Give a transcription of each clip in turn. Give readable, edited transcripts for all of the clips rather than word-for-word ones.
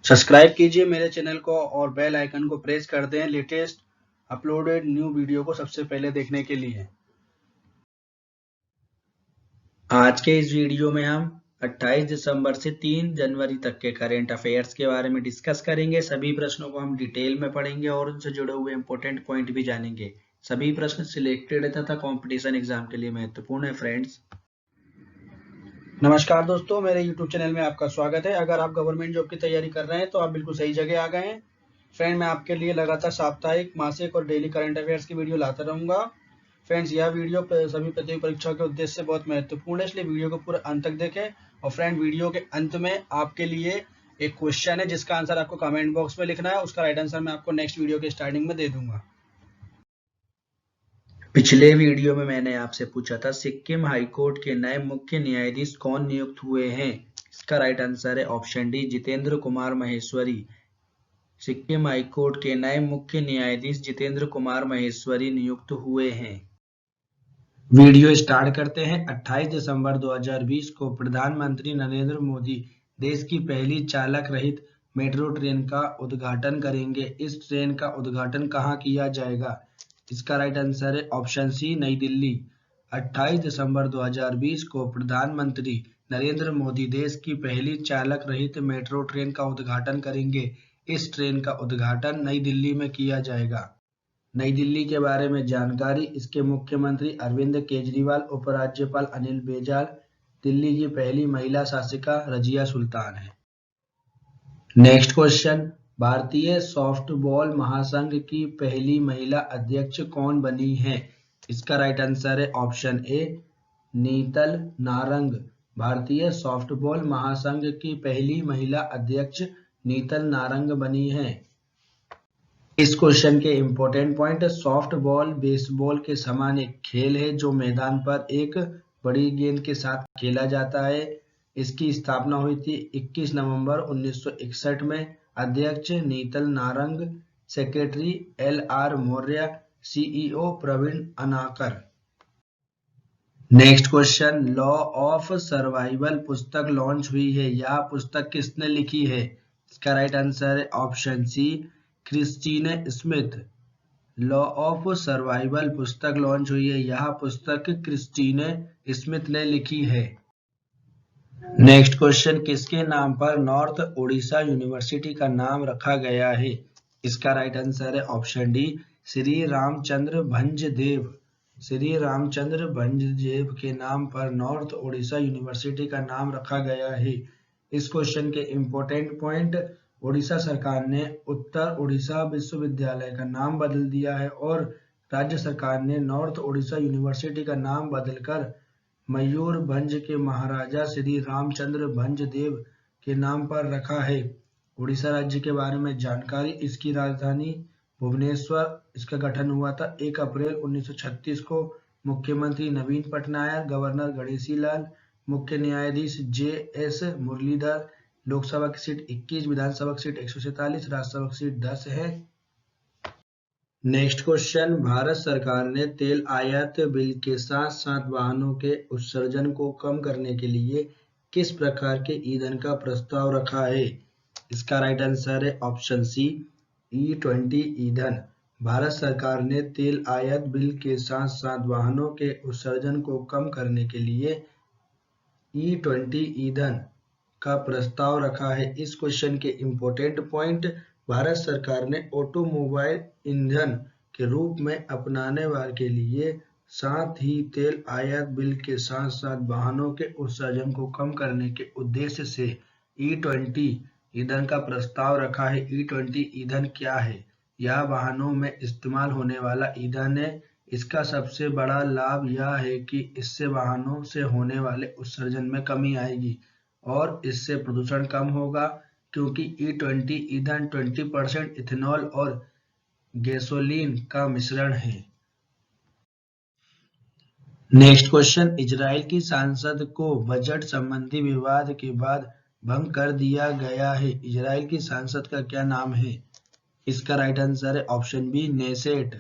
Subscribe कीजिए मेरे channel को और बेल आइकन को प्रेस कर दें लेटेस्ट अपलोडेड न्यू वीडियो को सबसे पहले देखने के लिए। आज के इस वीडियो में हम 28 दिसंबर से 3 जनवरी तक के करंट अफेयर्स के बारे में डिस्कस करेंगे। सभी प्रश्नों को हम डिटेल में पढ़ेंगे और उनसे जुड़े हुए इंपॉर्टेंट पॉइंट भी जानेंगे। सभी प्रश्न सिलेक्टेड है तथा कंपटीशन एग्जाम के लिए महत्वपूर्ण है फ्रेंड्स। नमस्कार दोस्तों, मेरे YouTube चैनल में आपका स्वागत है। अगर आप गवर्नमेंट जॉब की तैयारी कर रहे हैं तो आप बिल्कुल सही जगह आ गए हैं। फ्रेंड, मैं आपके लिए लगातार साप्ताहिक, मासिक और डेली करंट अफेयर्स की वीडियो लाता रहूंगा। फ्रेंड्स, यह वीडियो सभी प्रतियोगी परीक्षा के उद्देश्य से बहुत महत्वपूर्ण है, इसलिए वीडियो को पूरा अंत तक देखें। और फ्रेंड, वीडियो के अंत में आपके लिए एक क्वेश्चन है जिसका आंसर आपको कमेंट बॉक्स में लिखना है। उसका राइट आंसर मैं आपको नेक्स्ट वीडियो के स्टार्टिंग में दे दूंगा। पिछले वीडियो में मैंने आपसे पूछा था सिक्किम हाईकोर्ट के नए मुख्य न्यायाधीश कौन नियुक्त हुए हैं। इसका राइट आंसर है option D, Jitendra Kumar Maheshwari. Sikkim high court के नए मुख्य न्यायाधीश जितेंद्र कुमार महेश्वरी नियुक्त हुए हैं। वीडियो स्टार्ट करते हैं। 28 दिसंबर 2020 को प्रधानमंत्री नरेंद्र मोदी देश की पहली चालक रहित मेट्रो ट्रेन का उद्घाटन करेंगे। इस ट्रेन का उद्घाटन कहाँ किया जाएगा? इसका राइट आंसर है ऑप्शन सी, नई दिल्ली। 28 दिसंबर 2020 को प्रधानमंत्री नरेंद्र मोदी देश की पहली चालक रहित मेट्रो ट्रेन का उद्घाटन करेंगे। इस ट्रेन का उद्घाटन नई दिल्ली में किया जाएगा। नई दिल्ली के बारे में जानकारी। इसके मुख्यमंत्री अरविंद केजरीवाल, उपराज्यपाल अनिल बैजल, दिल्ली की पहली महिला शासिका रजिया सुल्तान है। नेक्स्ट क्वेश्चन, भारतीय सॉफ्टबॉल महासंघ की पहली महिला अध्यक्ष कौन बनी है? इसका राइट आंसर है ऑप्शन ए, नीतल नारंग। भारतीय सॉफ्टबॉल महासंघ की पहली महिला अध्यक्ष नीतल नारंग बनी है। इस क्वेश्चन के important point, soft ball baseball के समान एक खेल है जो मैदान पर एक बड़ी गेंद के साथ खेला जाता है। इसकी स्थापना हुई थी 21 नवंबर 1961 में। अध्यक्ष Nital Narang, secretary LR Maurya, CEO Praveen Anakar. Next question, law of survival पुस्तक लॉन्च हुई है। यह पुस्तक किसने लिखी है? इसका राइट आंसर है option C, Christine Smith. Law of survival पुस्तक लॉन्च हुई है। यह पुस्तक क्रिस्टीने स्मिथ ने लिखी है। नेक्स्ट क्वेश्चन, किसके नाम पर नॉर्थ ओडिशा यूनिवर्सिटी का नाम रखा गया है? इसका राइट आंसर है ऑप्शन डी, श्री रामचंद्र भंजदेव। श्री रामचंद्र भंजदेव के नाम पर नॉर्थ ओडिशा यूनिवर्सिटी का नाम रखा गया है। इस क्वेश्चन के इंपॉर्टेंट पॉइंट, ओडिशा सरकार ने उत्तर ओडिशा विश्वविद्यालय का नाम बदल दिया है और राज्य सरकार ने नॉर्थ ओडिशा यूनिवर्सिटी का नाम बदलकर मयूरभंज के महाराजा श्री रामचंद्र भंजदेव के नाम पर रखा है। उड़ीसा राज्य के बारे में जानकारी, इसकी राजधानी भुवनेश्वर। इसका गठन हुआ था 1 अप्रैल 1936 को। मुख्यमंत्री नवीन पटनायक, गवर्नर गणेशी लाल, मुख्य न्यायाधीश JS मुरलीधर। लोकसभा की सीट 21, विधानसभा की सीट 147, राज्यसभा की सीट 10 है। नेक्स्ट क्वेश्चन, भारत सरकार ने तेल आयात बिल के साथ साथ वाहनों के उत्सर्जन को कम करने के लिए किस प्रकार के ईंधन का प्रस्ताव रखा है? इसका राइट आंसर है ऑप्शन सी, E20 ईंधन। भारत सरकार ने तेल आयात बिल के साथ साथ वाहनों के उत्सर्जन को कम करने के लिए E20 ईंधन का प्रस्ताव रखा है। इस क्वेश्चन के इंपॉर्टेंट पॉइंट, भारत सरकार ने ऑटोमोबाइल ईंधन के रूप में अपनाने वाले के लिए साथ ही तेल आयात बिल के साथ साथ वाहनों के उत्सर्जन को कम करने के उद्देश्य से E20 ईंधन का प्रस्ताव रखा है। E20 ईंधन क्या है? यह वाहनों में इस्तेमाल होने वाला ईंधन है। इसका सबसे बड़ा लाभ यह है कि इससे वाहनों से होने वाले उत्सर्जन में कमी आएगी और इससे प्रदूषण कम होगा, क्योंकि E20 ईंधन 20% इथेनॉल और गैसोलीन का मिश्रण है। नेक्स्ट क्वेश्चन, इजराइल की सांसद को बजट संबंधी विवाद के बाद भंग कर दिया गया है। इजराइल की सांसद का क्या नाम है? इसका राइट आंसर है ऑप्शन बी, नेसेट।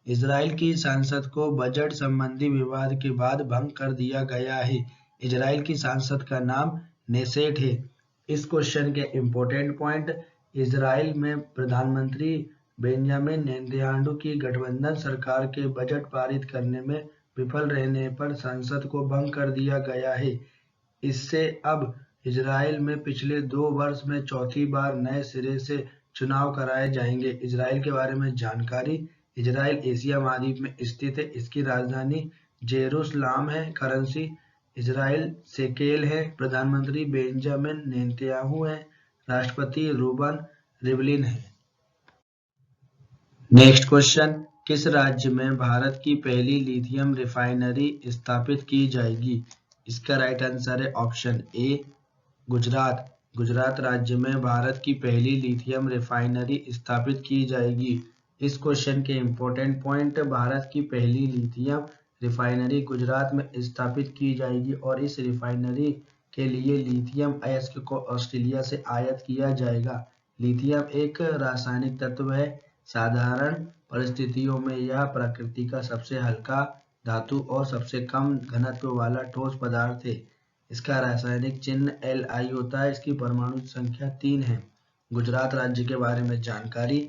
इजराइल की सांसद को बजट संबंधी विवाद के बाद भंग कर दिया गया है। इजराइल की सांसद का नाम नेसेट है। इस क्वेश्चन के इम्पोर्टेंट पॉइंट, इजराइल में प्रधानमंत्री बेंजामिन नेतन्याहू की गठबंधन सरकार के बजट पारित करने में विफल रहने पर संसद को भंग कर दिया गया है। इससे अब इजराइल में पिछले 2 वर्ष में चौथी बार नए सिरे से चुनाव कराए जाएंगे। इजराइल के बारे में जानकारी, इजराइल एशिया महाद्वीप में स्थित है। इसकी राजधानी जेरूसलाम है। करेंसी इजराइल शेकेल है। प्रधानमंत्री बेंजामिन नेतन्याहू है। राष्ट्रपति रूबन रिवलिन है। नेक्स्ट क्वेश्चन, किस राज्य में भारत की पहली लिथियम रिफाइनरी स्थापित की जाएगी? इसका राइट आंसर है ऑप्शन ए, गुजरात। गुजरात राज्य में भारत की पहली लिथियम रिफाइनरी स्थापित की जाएगी। इस क्वेश्चन के इम्पोर्टेंट पॉइंट, भारत की पहली लिथियम रिफाइनरी गुजरात में स्थापित की जाएगी और इस रिफाइनरी के लिए लिथियम अयस्क को ऑस्ट्रेलिया से आयात किया जाएगा। लिथियम एक रासायनिक तत्व है। साधारण परिस्थितियों में यह प्रकृति का सबसे हल्का धातु और सबसे कम घनत्व वाला ठोस पदार्थ है। इसका रासायनिक चिन्ह Li होता है। इसकी परमाणु संख्या 3 है। गुजरात राज्य के बारे में जानकारी,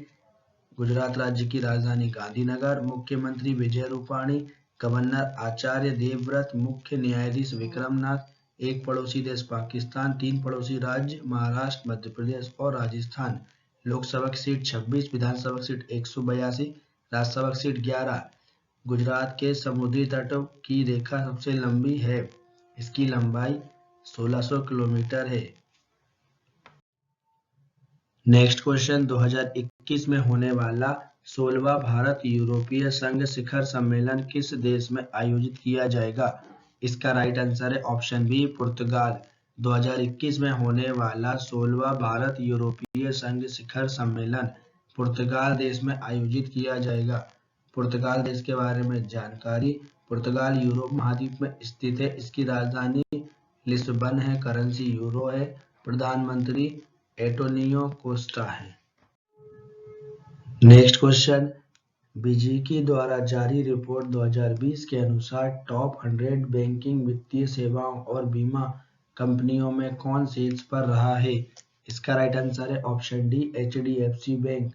गुजरात राज्य की राजधानी गांधीनगर, मुख्यमंत्री विजय रूपाणी, गवर्नर आचार्य देवव्रत, मुख्य न्यायाधीश विक्रमनाथ, एक पड़ोसी देश पाकिस्तान, 3 पड़ोसी राज्य महाराष्ट्र, मध्य प्रदेश और राजस्थान। लोकसभा की सीट 26, विधानसभा सीट 182, राज्यसभा सीट 11। गुजरात के समुद्री तट की रेखा सबसे लंबी है। इसकी लंबाई 1600 किलोमीटर है। नेक्स्ट क्वेश्चन, 2021 में होने वाला 16वां भारत यूरोपीय संघ शिखर सम्मेलन किस देश में आयोजित किया जाएगा? इसका राइट आंसर है ऑप्शन बी, पुर्तगाल। 2021 में होने वाला 16वां भारत यूरोपीय संघ शिखर सम्मेलन पुर्तगाल देश में आयोजित किया जाएगा। पुर्तगाल देश के बारे में जानकारी, पुर्तगाल यूरोप महाद्वीप में स्थित है। इसकी राजधानी लिस्बन है। करेंसी यूरो है। प्रधानमंत्री एंटोनियो कोस्टा है। नेक्स्ट क्वेश्चन, बीजीकी द्वारा जारी रिपोर्ट 2020 के अनुसार टॉप 100 बैंकिंग, वित्तीय सेवाओं और बीमा कंपनियों में कौन शीर्ष पर रहा है? इसका राइट आंसर है ऑप्शन डी, HDFC बैंक।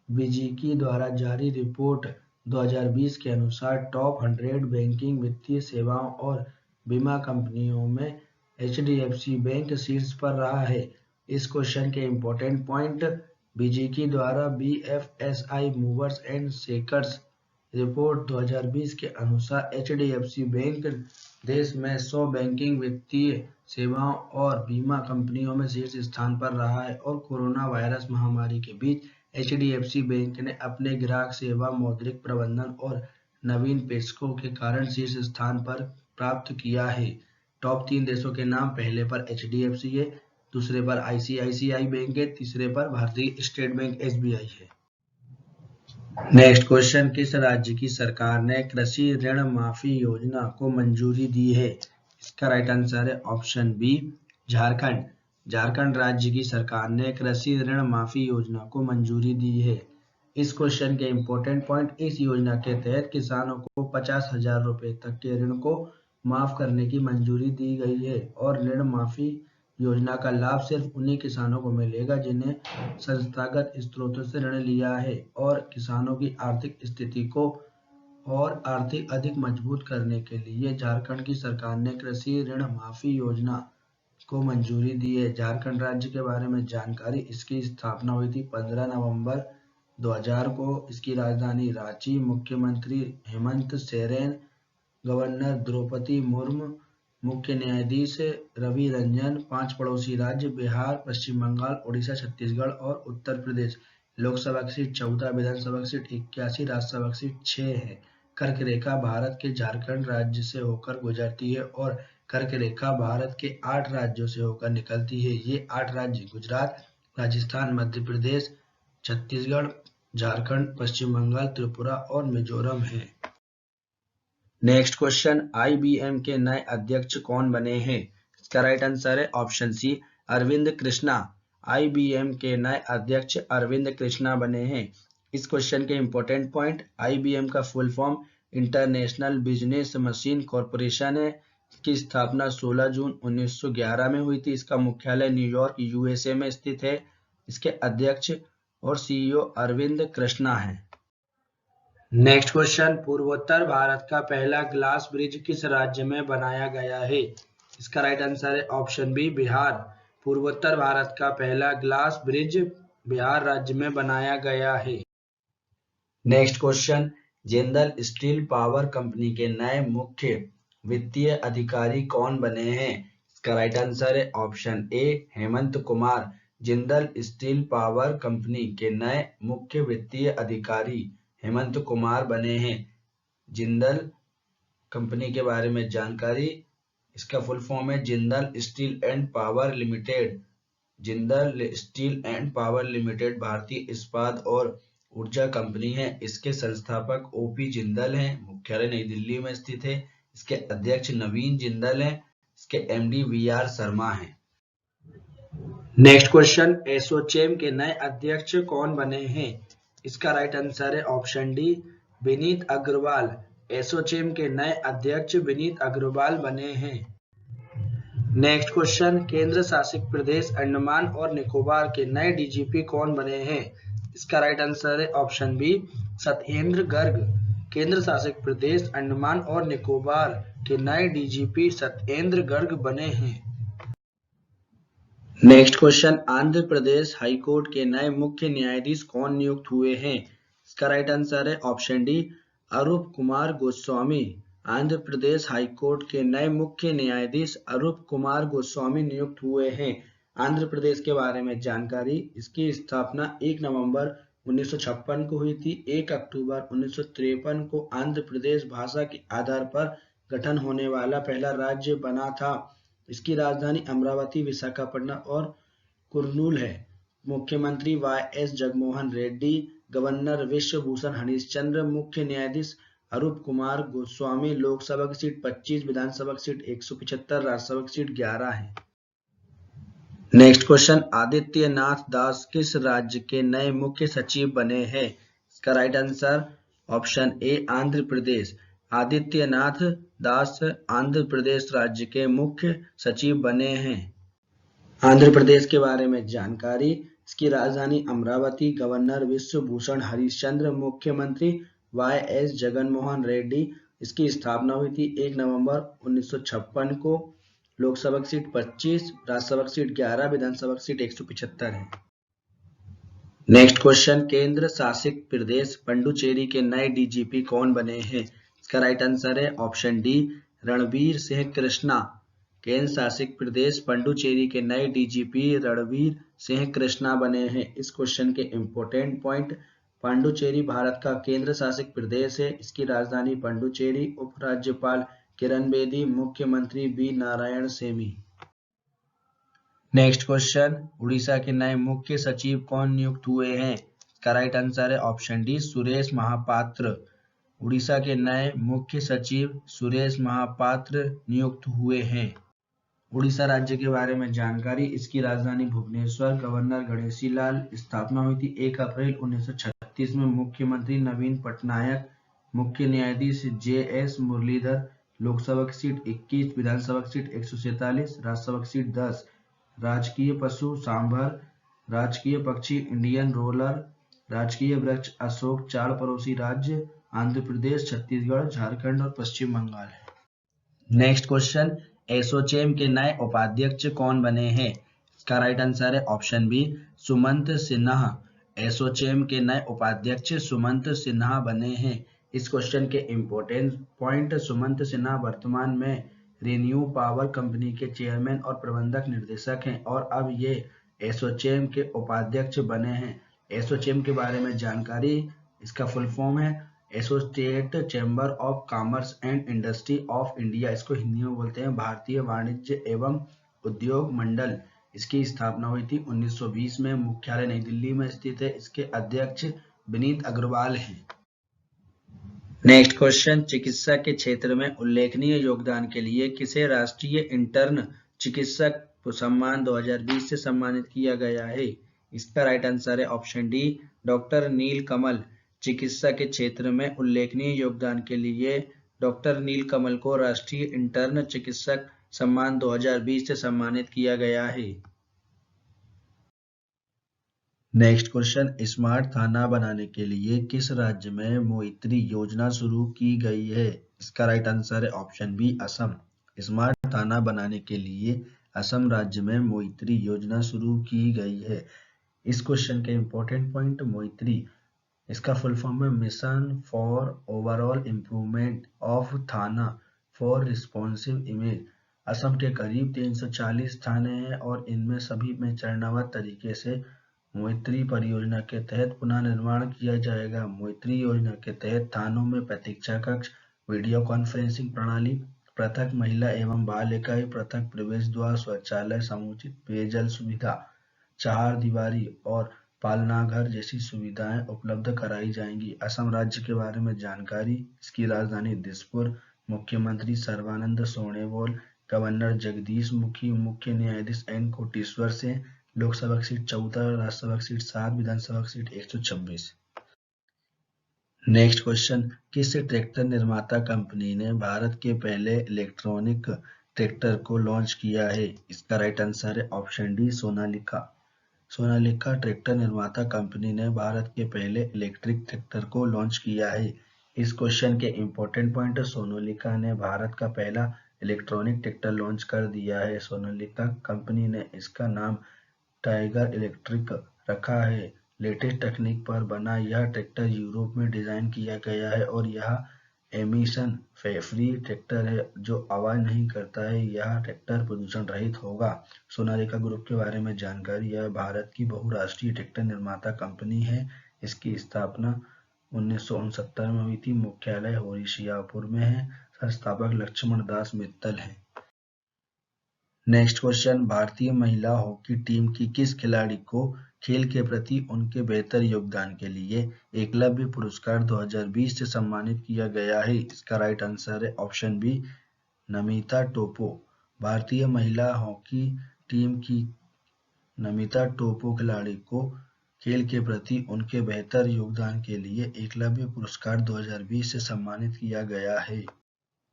बीजीकी द्वारा जारी रिपोर्ट 2020 के अनुसार टॉप 100 बैंकिंग, वित्तीय सेवाओं और बीमा कंपनियों में HDFC बैंक शीर्ष पर रहा है। इस क्वेश्चन के इम्पोर्टेंट पॉइंट, बीजीकी द्वारा BFSI movers and shakers report 2020 के अनुसार HDFC बैंक देश में 100 बैंकिंग, वित्तीय सेवाओं और बीमा कंपनियों में शीर्ष स्थान पर रहा है और कोरोना वायरस महामारी के बीच HDFC बैंक ने अपने ग्राहक सेवा, मौद्रिक प्रबंधन और नवीन पेशकों के कारण शीर्ष स्थान पर प्राप्त किया है। टॉप 3 देशों के नाम, पहले पर HDFC है, दूसरे पर ICICI बैंक है, तीसरे पर भारतीय स्टेट बैंक SBI है। नेक्स्ट क्वेश्चन, किस राज्य की सरकार ने कृषि ऋण माफी योजना को मंजूरी दी है? इसका राइट आंसर है ऑप्शन बी, झारखंड। झारखंड राज्य की सरकार ने कृषि ऋण माफी योजना को मंजूरी दी है। इस क्वेश्चन के इम्पोर्टेंट पॉइंट, इस योजना के तहत किसानों को 50,000 रुपए तक के ऋण को माफ करने की मंजूरी दी गई है और ऋण माफी योजना का लाभ सिर्फ उन्हीं किसानों को मिलेगा जिन्हें संस्थागत स्रोतों से ऋण लिया है। और किसानों की आर्थिक स्थिति को और आर्थिक अधिक मजबूत करने के लिए झारखंड की सरकार ने कृषि ऋण माफी योजना को मंजूरी दी है। झारखंड राज्य के बारे में जानकारी, इसकी स्थापना हुई थी 15 नवंबर 2000 को। इसकी राजधानी रांची, मुख्यमंत्री हेमंत सोरेन, गवर्नर द्रौपदी मुर्मू, मुख्य न्यायाधीश रवि रंजन, 5 पड़ोसी राज्य बिहार, पश्चिम बंगाल, उड़ीसा, छत्तीसगढ़ और उत्तर प्रदेश। लोकसभा की सीट 14, विधानसभा की सीट 81, राज्यसभा की सीट 6 है। कर्क रेखा भारत के झारखंड राज्य से होकर गुजरती है और कर्क रेखा भारत के 8 राज्यों से होकर निकलती है। ये 8 राज्य गुजरात, राजस्थान, मध्य प्रदेश, छत्तीसगढ़, झारखंड, पश्चिम बंगाल, त्रिपुरा और मिजोरम है। नेक्स्ट क्वेश्चन, IBM के नए अध्यक्ष कौन बने हैं? इसका राइट आंसर है option C, Arvind Krishna. IBM के नए अध्यक्ष अरविंद कृष्णा बने हैं। इस क्वेश्चन के इंपॉर्टेंट पॉइंट, IBM का full form international business machine corporation है। इसकी स्थापना 16 जून 1911 में हुई थी। इसका मुख्यालय न्यूयॉर्क यूएसए में स्थित है। इसके अध्यक्ष और सीईओ अरविंद कृष्णा हैं। नेक्स्ट क्वेश्चन, पूर्वोत्तर भारत का पहला ग्लास ब्रिज किस राज्य में बनाया गया है? इसका राइट आंसर है ऑप्शन बी, बिहार। पूर्वोत्तर भारत का पहला ग्लास ब्रिज बिहार राज्य में बनाया गया है। Next question, Jindal steel power company के नए मुख्य वित्तीय अधिकारी कौन बने हैं? इसका राइट आंसर है option A, Hemant Kumar. Jindal steel power company के नए मुख्य वित्तीय अधिकारी हेमंत कुमार बने हैं। जिंदल कंपनी के बारे में जानकारी, इसका फुल फॉर्म है Jindal steel and power limited. Jindal steel and power limited भारतीय इस्पात और ऊर्जा कंपनी है। इसके संस्थापक ओपी जिंदल हैं। मुख्यालय नई दिल्ली में स्थित है। इसके अध्यक्ष नवीन जिंदल हैं। इसके एमडी वीआर शर्मा हैं। नेक्स्ट क्वेश्चन, एसोचैम के नए अध्यक्ष कौन बने हैं? इसका राइट आंसर है ऑप्शन डी, विनीत अग्रवाल। एसोचैम के नए अध्यक्ष विनीत अग्रवाल बने हैं। नेक्स्ट क्वेश्चन, केंद्र शासित प्रदेश अंडमान और निकोबार के नए डीजीपी कौन बने हैं? इसका राइट आंसर है ऑप्शन बी, सत्येंद्र गर्ग। केंद्र शासित प्रदेश अंडमान और निकोबार के नए डीजीपी सत्येंद्र गर्ग बने हैं। Next question, Andhra Pradesh high court के नए मुख्य न्यायाधीश कौन नियुक्त हुए हैं? इसका राइट आंसर है ऑप्शन डी, अरूप कुमार गोस्वामी। आंध्र प्रदेश हाईकोर्ट के नए मुख्य न्यायाधीश अरूप कुमार गोस्वामी नियुक्त हुए हैं। आंध्र प्रदेश के बारे में जानकारी, इसकी स्थापना 1 नवंबर 1956 को हुई थी। 1 अक्टूबर 1953 को आंध्र प्रदेश भाषा के आधार पर गठन होने वाला पहला राज्य बना था। इसकी राजधानी अमरावती, विशाखापट्टनम और कुर्नूल है। मुख्यमंत्री वाई.एस. जगनमोहन रेड्डी, गवर्नर विश्वभूषण हरिश्चंद्र, मुख्य न्यायाधीश अरूप कुमार गोस्वामी। लोकसभा की सीट 25, विधानसभा की सीट 175, राज्यसभा की सीट 11 है। नेक्स्ट क्वेश्चन, आदित्यनाथ दास किस राज्य के नए मुख्य सचिव बने हैं? इसका right answer option A, Andhra Pradesh. Adityanath Das Andhra Pradesh राज्य के मुख्य सचिव बने हैं। आंध्र प्रदेश के बारे में जानकारी, इसकी राजधानी अमरावती, गवर्नर विश्वभूषण हरिश्चंद्र, मुख्यमंत्री वाई.एस. जगनमोहन रेड्डी। इसकी स्थापना हुई थी 1 नवंबर 1956 को। लोकसभा की सीट 25, राज्यसभा की सीट 11, विधानसभा की सीट 175 है। नेक्स्ट क्वेश्चन, केंद्र शासित प्रदेश पुडुचेरी के नए डीजीपी कौन बने हैं? इसका राइट आंसर है ऑप्शन डी, रणवीर सिंह कृष्णा। केंद्र शासित प्रदेश पुडुचेरी के नए डीजीपी रणवीर सिंह कृष्णा बने हैं। इस क्वेश्चन के इंपॉर्टेंट पॉइंट, पुडुचेरी भारत का केंद्र शासित प्रदेश है। इसकी राजधानी पुडुचेरी। उपराज्यपाल किरण बेदी, मुख्यमंत्री B Narayan Sami. Next question, Orissa के नए मुख्य सचिव कौन नियुक्त हुए हैं? इसका राइट आंसर है ऑप्शन डी, सुरेश महापात्र। उड़ीसा के नए मुख्य सचिव सुरेश महापात्र नियुक्त हुए हैं। उड़ीसा राज्य के बारे में जानकारी, इसकी राजधानी भुवनेश्वर, गवर्नर गणेशी लाल। स्थापना हुई थी 1 अप्रैल 1936 में। मुख्यमंत्री नवीन पटनायक, मुख्य न्यायाधीश जे.एस. मुरलीधर। लोकसभा की सीट 21, विधानसभा की सीट 147, राज्यसभा की सीट 10। राजकीय पशु सांभर, राजकीय पक्षी इंडियन रोलर, राजकीय वृक्ष अशोक। 4 पड़ोसी राज्य आंध्र प्रदेश, छत्तीसगढ़, झारखंड और पश्चिम बंगाल है। नेक्स्ट क्वेश्चन, एसोचैम के नए उपाध्यक्ष कौन बने हैं? इसका राइट आंसर है ऑप्शन बी, सुमंत सिन्हा। एसोचैम के नए उपाध्यक्ष सुमंत सिन्हा बने हैं। इस क्वेश्चन के इंपॉर्टेंट पॉइंट, सुमंत सिन्हा वर्तमान में रिन्यू पावर कंपनी के चेयरमैन और प्रबंधक निर्देशक हैं और अब ये एसोचैम के उपाध्यक्ष बने हैं। एसोचैम के बारे में जानकारी, इसका फुल फॉर्म है associate chamber of commerce and industry of India. इसको हिंदी में बोलते हैं भारतीय वाणिज्य एवं उद्योग मंडल। इसकी स्थापना हुई थी 1920 में। मुख्यालय नई दिल्ली में स्थित है। इसके अध्यक्ष विनीत अग्रवाल हैं। नेक्स्ट क्वेश्चन, चिकित्सा के क्षेत्र में उल्लेखनीय योगदान के लिए किसे राष्ट्रीय इंटर्न चिकित्सक सम्मान 2020 से सम्मानित किया गया है? इसका राइट आंसर है option D, doctor Neel Kamal. चिकित्सा के क्षेत्र में उल्लेखनीय योगदान के लिए डॉक्टर नीलकमल को राष्ट्रीय इंटर्न चिकित्सक सम्मान 2020 से सम्मानित किया गया है। नेक्स्ट क्वेश्चन, स्मार्ट थाना बनाने के लिए किस राज्य में मोइत्री योजना शुरू की गई है? इसका राइट आंसर है ऑप्शन बी असम। स्मार्ट थाना बनाने के लिए असम राज्य में मोइत्री योजना शुरू की गई है। इस क्वेश्चन के इंपॉर्टेंट पॉइंट, मोइत्री इसका फुल फॉर्म है mission for overall improvement of थाना फॉर रिस्पॉन्सिव इमेज। असम के करीब 340 थाने हैं और इनमें सभी में चरणबद्ध तरीके से मोइत्री परियोजना के तहत पुनः निर्माण किया जाएगा। मोइत्री योजना के तहत थानों में प्रतीक्षा कक्ष, वीडियो कॉन्फ्रेंसिंग प्रणाली, पृथक महिला एवं बाल इकाई, पृथक प्रवेश द्वार, शौचालय, समुचित पेयजल सुविधा, चार दीवारी और पालनाघर जैसी सुविधाएं उपलब्ध कराई जाएंगी। असम राज्य के बारे में जानकारी, इसकी राजधानी दिसपुर, मुख्यमंत्री सर्बानंद सोनोवाल, गवर्नर जगदीश मुखी, मुख्य न्यायाधीश एन कोटेश्वर से, लोकसभा की सीट 14, राज्यसभा की सीट 7, विधानसभा की सीट 126। नेक्स्ट क्वेश्चन, किस ट्रैक्टर निर्माता कंपनी ने भारत के पहले इलेक्ट्रॉनिक ट्रैक्टर को लॉन्च किया है? इसका राइट आंसर है option D Sonalika. Sonalika tractor निर्माता कंपनी ने भारत के पहले इलेक्ट्रिक ट्रैक्टर को लॉन्च किया है। इस क्वेश्चन के इंपॉर्टेंट पॉइंट, सोनालिका ने भारत का पहला इलेक्ट्रॉनिक ट्रैक्टर लॉन्च कर दिया है। सोनालिका कंपनी ने इसका नाम टाइगर इलेक्ट्रिक रखा है। लेटेस्ट तकनीक पर बना यह ट्रैक्टर यूरोप में डिजाइन किया गया है और यह एमिशन फ्री ट्रैक्टर है जो आवाज नहीं करता है। यह ट्रैक्टर प्रदूषण रहित होगा। सोनालिका ग्रुप के बारे में जानकारी, यह भारत की बहुराष्ट्रीय ट्रैक्टर निर्माता कंपनी है। इसकी स्थापना 1969 में हुई थी। मुख्यालय होशियारपुर में है। संस्थापक लक्ष्मण दास मित्तल है। नेक्स्ट क्वेश्चन, भारतीय महिला हॉकी टीम की किस खिलाड़ी को खेल के प्रति उनके बेहतर योगदान के लिए एकलव्य पुरस्कार 2020 से सम्मानित किया गया है? इसका राइट आंसर है ऑप्शन बी नमिता टोप्पो। भारतीय महिला हॉकी टीम की नमिता टोप्पो खिलाड़ी को खेल के प्रति उनके बेहतर योगदान के लिए एकलव्य पुरस्कार 2020 से सम्मानित किया गया है।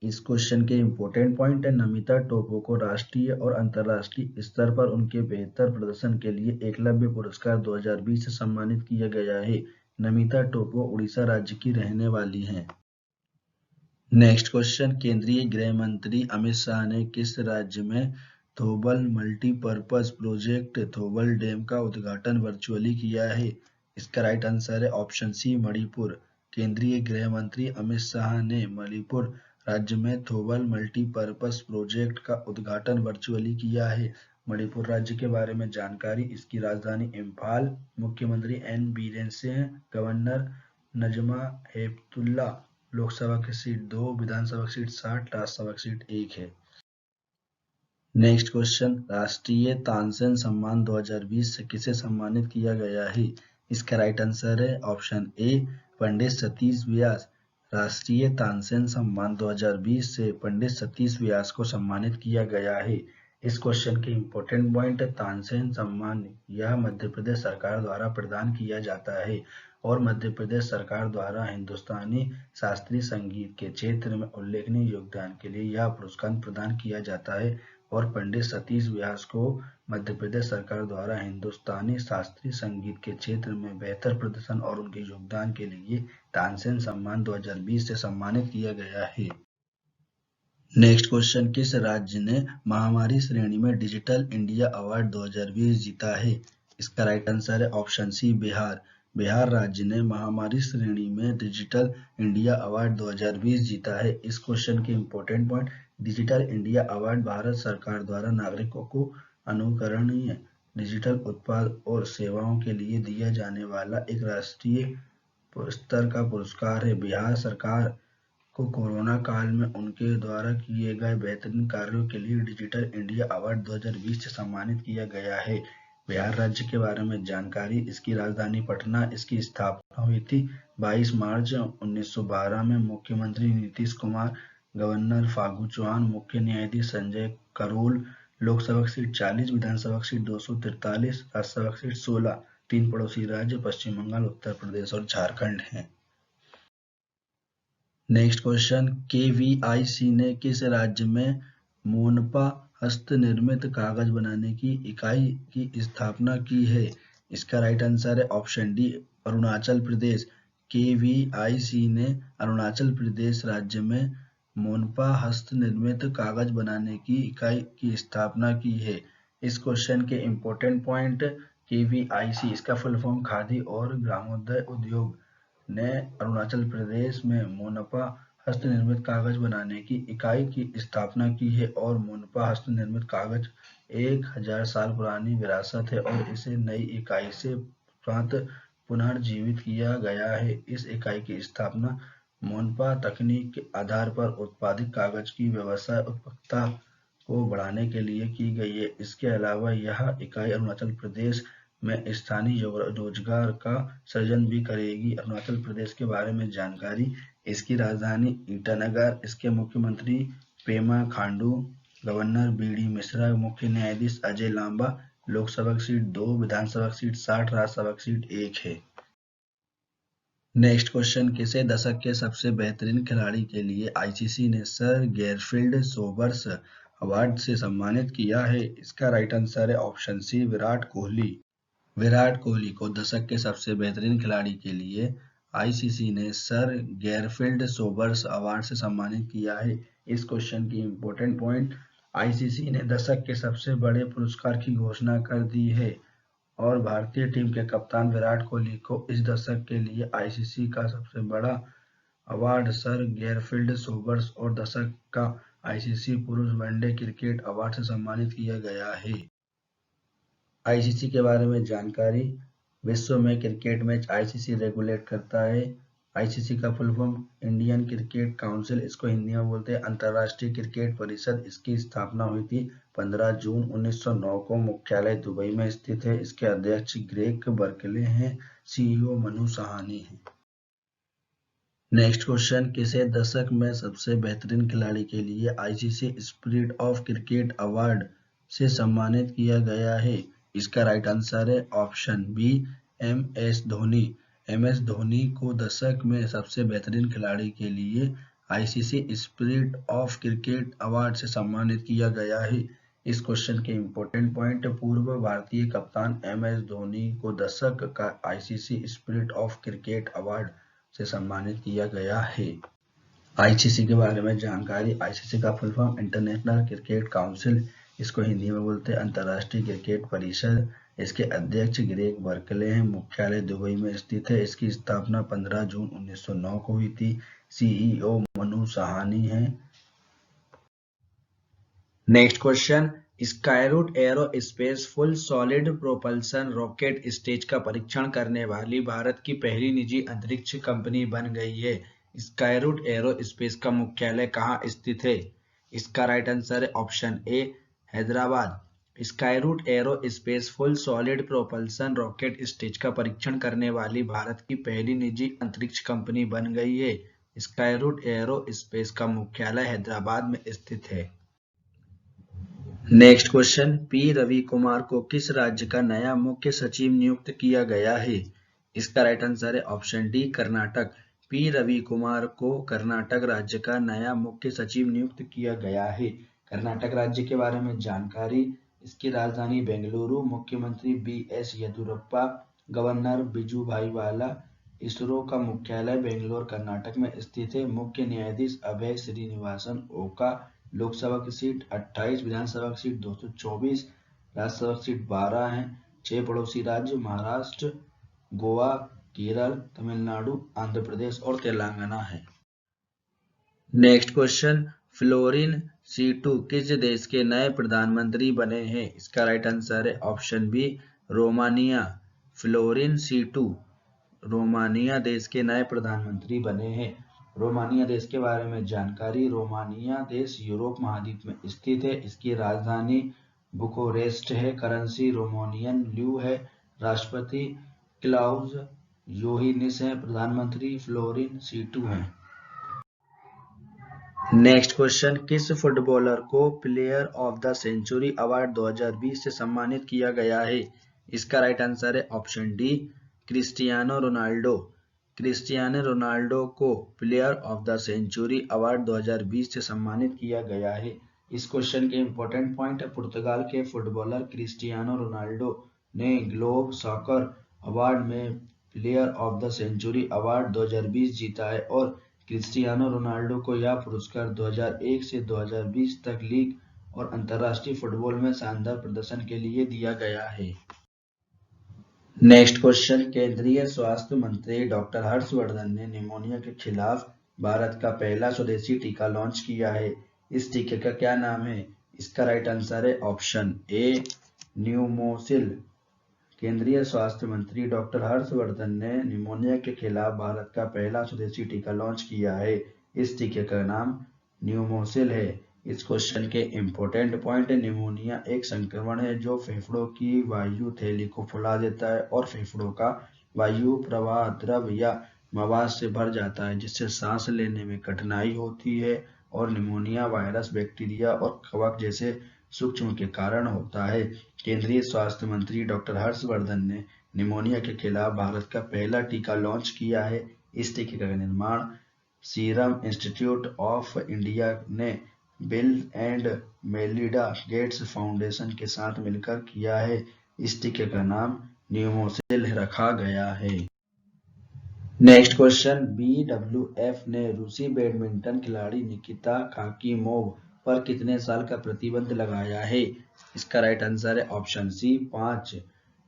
इस क्वेश्चन के इंपॉर्टेंट पॉइंट है, नमिता टोप्पो को राष्ट्रीय और अंतर्राष्ट्रीय स्तर पर उनके बेहतर प्रदर्शन के लिए एकलव्य पुरस्कार 2020 से सम्मानित किया गया है। नमिता टोप्पो उड़ीसा राज्य की रहने वाली हैं। नेक्स्ट क्वेश्चन, केंद्रीय गृह मंत्री अमित शाह ने किस राज्य में Thoubal multipurpose project Thoubal dam का उद्घाटन वर्चुअली किया है? इसका राइट आंसर है ऑप्शन सी मणिपुर। केंद्रीय गृह मंत्री अमित शाह ने मणिपुर राज्य में थोबल मल्टीपर्पज प्रोजेक्ट का उद्घाटन वर्चुअली किया है। मणिपुर राज्य के बारे में जानकारी, इसकी राजधानी इम्फाल, मुख्यमंत्री एन बीरेन सिंह, गवर्नर नजमा हेपतुल्ला, लोकसभा की सीट 2, विधानसभा की सीट 60, राज्यसभा की सीट 1 है। नेक्स्ट क्वेश्चन, राष्ट्रीय तानसेन सम्मान 2020 से किसे सम्मानित किया गया है? इसका राइट आंसर है ऑप्शन ए पंडित सतीश व्यास। राष्ट्रीय तानसेन सम्मान 2020 से पंडित सतीश व्यास को सम्मानित किया गया है। इस क्वेश्चन के इंपॉर्टेंट पॉइंट, तानसेन सम्मान यह मध्य प्रदेश सरकार द्वारा प्रदान किया जाता है और मध्य प्रदेश सरकार द्वारा हिंदुस्तानी शास्त्रीय संगीत के क्षेत्र में उल्लेखनीय योगदान के लिए यह पुरस्कार प्रदान किया जाता है और पंडित सतीश व्यास को मध्य प्रदेश सरकार द्वारा हिंदुस्तानी शास्त्रीय संगीत के क्षेत्र में बेहतर प्रदर्शन और उनके योगदान के लिए तानसेन सम्मान 2020 से सम्मानित किया गया है। नेक्स्ट क्वेश्चन, किस राज्य ने महामारी श्रेणी में डिजिटल इंडिया अवार्ड 2020 जीता है? इसका राइट आंसर है ऑप्शन सी बिहार। बिहार राज्य ने महामारी श्रेणी में डिजिटल इंडिया अवार्ड 2020 जीता है। इस क्वेश्चन के important point, digital India award Bharat सरकार द्वारा नागरिकों को अनुकरणीय डिजिटल उत्पाद और सेवाओं के लिए दिया जाने वाला एक राष्ट्रीय स्तर का पुरस्कार है। बिहार सरकार को कोरोना काल में उनके द्वारा किए गए बेहतरीन कार्यों के लिए डिजिटल इंडिया अवार्ड 2020 से सम्मानित किया गया है। बिहार राज्य के बारे में जानकारी, इसकी राजधानी पटना, इसकी स्थापना हुई थी 22 मार्च 1912 में। मुख्यमंत्री नीतीश कुमार, गवर्नर फागू चौहान, मुख्य न्यायाधीश संजय करोल, लोकसभा की सीट 40, विधानसभा की सीट 243, राज्यसभा की सीट 16। 3 पड़ोसी राज्य पश्चिम बंगाल, उत्तर प्रदेश और झारखंड हैं। नेक्स्ट क्वेश्चन, केवीआईसी ने किस राज्य में मोनपा हस्त निर्मित कागज बनाने की इकाई की स्थापना की है? इसका राइट आंसर है option D, Arunachal Pradesh. KVIC ने अरुणाचल प्रदेश राज्य में मोनपा हस्त निर्मित कागज बनाने की इकाई की स्थापना की है। इस क्वेश्चन के इंपॉर्टेंट पॉइंट, केवीआईसी इसका फुल फॉर्म खादी और ग्रामोद्योग उद्योग ने अरुणाचल प्रदेश में मोनपा हस्त निर्मित कागज बनाने की इकाई की स्थापना की है और मोनपा हस्त निर्मित कागज 1000 साल पुरानी विरासत है और इसे नई इकाई से पुनर्जीवित किया गया है। इस इकाई की स्थापना मोनपा तकनीक के आधार पर उत्पादित कागज की व्यवसाय उत्पादकता को बढ़ाने के लिए की गई है। इसके अलावा यह इकाई अरुणाचल प्रदेश में स्थानीय रोजगार का सृजन भी करेगी। अरुणाचल प्रदेश के बारे में जानकारी, इसकी राजधानी ईटानगर, इसके मुख्यमंत्री पेमा खांडू, गवर्नर बीडी मिश्रा, मुख्य न्यायाधीश अजय लांबा, लोकसभा सीट 2, विधानसभा सीट 60, राज्यसभा सीट 1 है। नेक्स्ट क्वेश्चन, किसे दशक के सबसे बेहतरीन खिलाड़ी के लिए आईसीसी ने सर गैरफील्ड सोबर्स अवार्ड से सम्मानित किया है? इसका राइट आंसर है ऑप्शन सी, विराट कोहली। विराट कोहली को दशक के सबसे बेहतरीन खिलाड़ी के लिए आईसीसी ने सर गैरफील्ड सोबर्स अवार्ड से सम्मानित किया है। इस क्वेश्चन की इंपॉर्टेंट पॉइंट, आईसीसी ने दशक के सबसे बड़े पुरस्कार की घोषणा कर दी है और भारतीय टीम के कप्तान विराट कोहली को इस दशक के लिए आईसीसी का सबसे बड़ा अवार्ड सर गैरफील्ड सोबर्स और दशक का आईसीसी पुरुष वनडे क्रिकेट अवार्ड से सम्मानित किया गया है। आईसीसी के बारे में जानकारी, विश्व में क्रिकेट मैच आईसीसी रेगुलेट करता है। आईसीसी का full form Indian cricket council, इसको हिंदी में बोलते हैं अंतर्राष्ट्रीय क्रिकेट परिषद। इसकी स्थापना हुई थी 15 जून 1909 को, मुख्यालय दुबई में स्थित है। इसके अध्यक्ष ग्रेग बर्कले हैं, सीईओ मनु सहानी है। नेक्स्ट क्वेश्चन, किसे दशक में सबसे बेहतरीन खिलाड़ी के लिए ICC spirit of cricket award से सम्मानित किया गया है? इसका राइट आंसर है option B, MS Dhoni. MS Dhoni को दशक में सबसे बेहतरीन खिलाड़ी के लिए ICC spirit of cricket award से सम्मानित किया गया है। इस क्वेश्चन के इंपॉर्टेंट पॉइंट, पूर्व भारतीय कप्तान एमएस धोनी को दशक का ICC spirit of cricket award से सम्मानित किया गया है। आईसीसी के बारे में जानकारी, आईसीसी का full form international cricket council, इसको हिंदी में बोलते हैं अंतर्राष्ट्रीय क्रिकेट परिषद। इसके अध्यक्ष ग्रेग बर्कले हैं, मुख्यालय दुबई में स्थित है। इसकी स्थापना 15 जून 1909 को हुई थी। सीईओ मनु सहानी है। Next question, Skyroot aerospace full solid propulsion rocket stage का परीक्षण करने वाली भारत की पहली निजी अंतरिक्ष कंपनी बन गई है। स्काईरूट एरोस्पेस का मुख्यालय कहाँ स्थित है? इसका राइट आंसर है option A, Hyderabad. Skyroot aerospace full solid propulsion rocket stage का परीक्षण करने वाली भारत की पहली निजी अंतरिक्ष कंपनी बन गई है। स्काईरूट एरोस्पेस का मुख्यालय हैदराबाद में स्थित है। Next question, P Ravi Kumar को किस राज्य का नया मुख्य सचिव नियुक्त किया गया है? इसका राइट आंसर है option D, Karnataka. P Ravi Kumar को कर्नाटक राज्य का नया मुख्य सचिव नियुक्त किया गया है। कर्नाटक राज्य के बारे में जानकारी, इसकी राजधानी बेंगलुरु, मुख्यमंत्री बीएस येदियुरप्पा, गवर्नर बिजुभाई वाला। इसरो का मुख्यालय बेंगलोर कर्नाटक में स्थित है। मुख्य न्यायाधीश अभय श्रीनिवासन ओका, लोकसभा की सीट 28, विधानसभा की सीट 224, राज्यसभा की सीट 12 है। 6 पड़ोसी राज्य महाराष्ट्र, गोवा, केरल, तमिलनाडु, आंध्र प्रदेश और तेलंगाना है। नेक्स्ट क्वेश्चन, फ्लोरिन सीटू किस देश के नए प्रधानमंत्री बने हैं? इसका राइट आंसर है option B, Romania. Florin Citu Romania देश के नए प्रधानमंत्री बने हैं। रोमानिया देश के बारे में जानकारी, रोमानिया देश यूरोप महाद्वीप में स्थित है। इसकी राजधानी बुखारेस्ट है। करेंसी रोमानियन ल्यू है। राष्ट्रपति क्लाउस योहानिस है। प्रधानमंत्री फ्लोरिन सीटू हैं। नेक्स्ट क्वेश्चन, किस फुटबॉलर को player of the century award 2020 से सम्मानित किया गया है? इसका राइट आंसर है option D, Cristiano Ronaldo. Cristiano Ronaldo को player of the century award 2020 से सम्मानित किया गया है? इस क्वेश्चन के इंपॉर्टेंट पॉइंट है, पुर्तगाल के फुटबॉलर क्रिस्टियानो रोनाल्डो ने ग्लोब सॉकर अवार्ड में player of the century award 2020 जीता है और क्रिस्टियानो रोनाल्डो को यह पुरस्कार 2001 से 2020 तक लीग और अंतर्राष्ट्रीय फुटबॉल में शानदार प्रदर्शन के लिए दिया गया है। नेक्स्ट क्वेश्चन, केंद्रीय स्वास्थ्य मंत्री डॉक्टर हर्षवर्धन ने निमोनिया के खिलाफ भारत का पहला स्वदेशी टीका लॉन्च किया है। इस टीके का क्या नाम है? इसका राइट आंसर है ऑप्शन ए न्यूमोसिल। केंद्रीय स्वास्थ्य मंत्री डॉक्टर हर्षवर्धन ने निमोनिया के खिलाफ भारत का पहला स्वदेशी टीका लॉन्च किया है। इस टीके का नाम न्यूमोसिल है। इस क्वेश्चन के इंपॉर्टेंट पॉइंट, निमोनिया एक संक्रमण है जो फेफड़ों की वायु थैली को फुला देता है और फेफड़ों का वायु प्रवाह द्रव या मवाद से भर जाता है, जिससे सांस लेने में कठिनाई होती है और निमोनिया वायरस, बैक्टीरिया और कवक जैसे सूक्ष्म के कारण होता है। केंद्रीय स्वास्थ्य मंत्री डॉक्टर हर्षवर्धन ने निमोनिया के खिलाफ भारत का पहला टीका लॉन्च किया है। इस टीके का निर्माण सीरम इंस्टीट्यूट ऑफ इंडिया ने bill and Melinda Gates foundation के साथ मिलकर किया है। इस टीके का नाम न्यूमोसिल रखा गया है। नेक्स्ट क्वेश्चन, BWF ने रूसी बैडमिंटन खिलाड़ी निकिता खाकीमोव पर कितने साल का प्रतिबंध लगाया है? इसका राइट आंसर है ऑप्शन सी 5।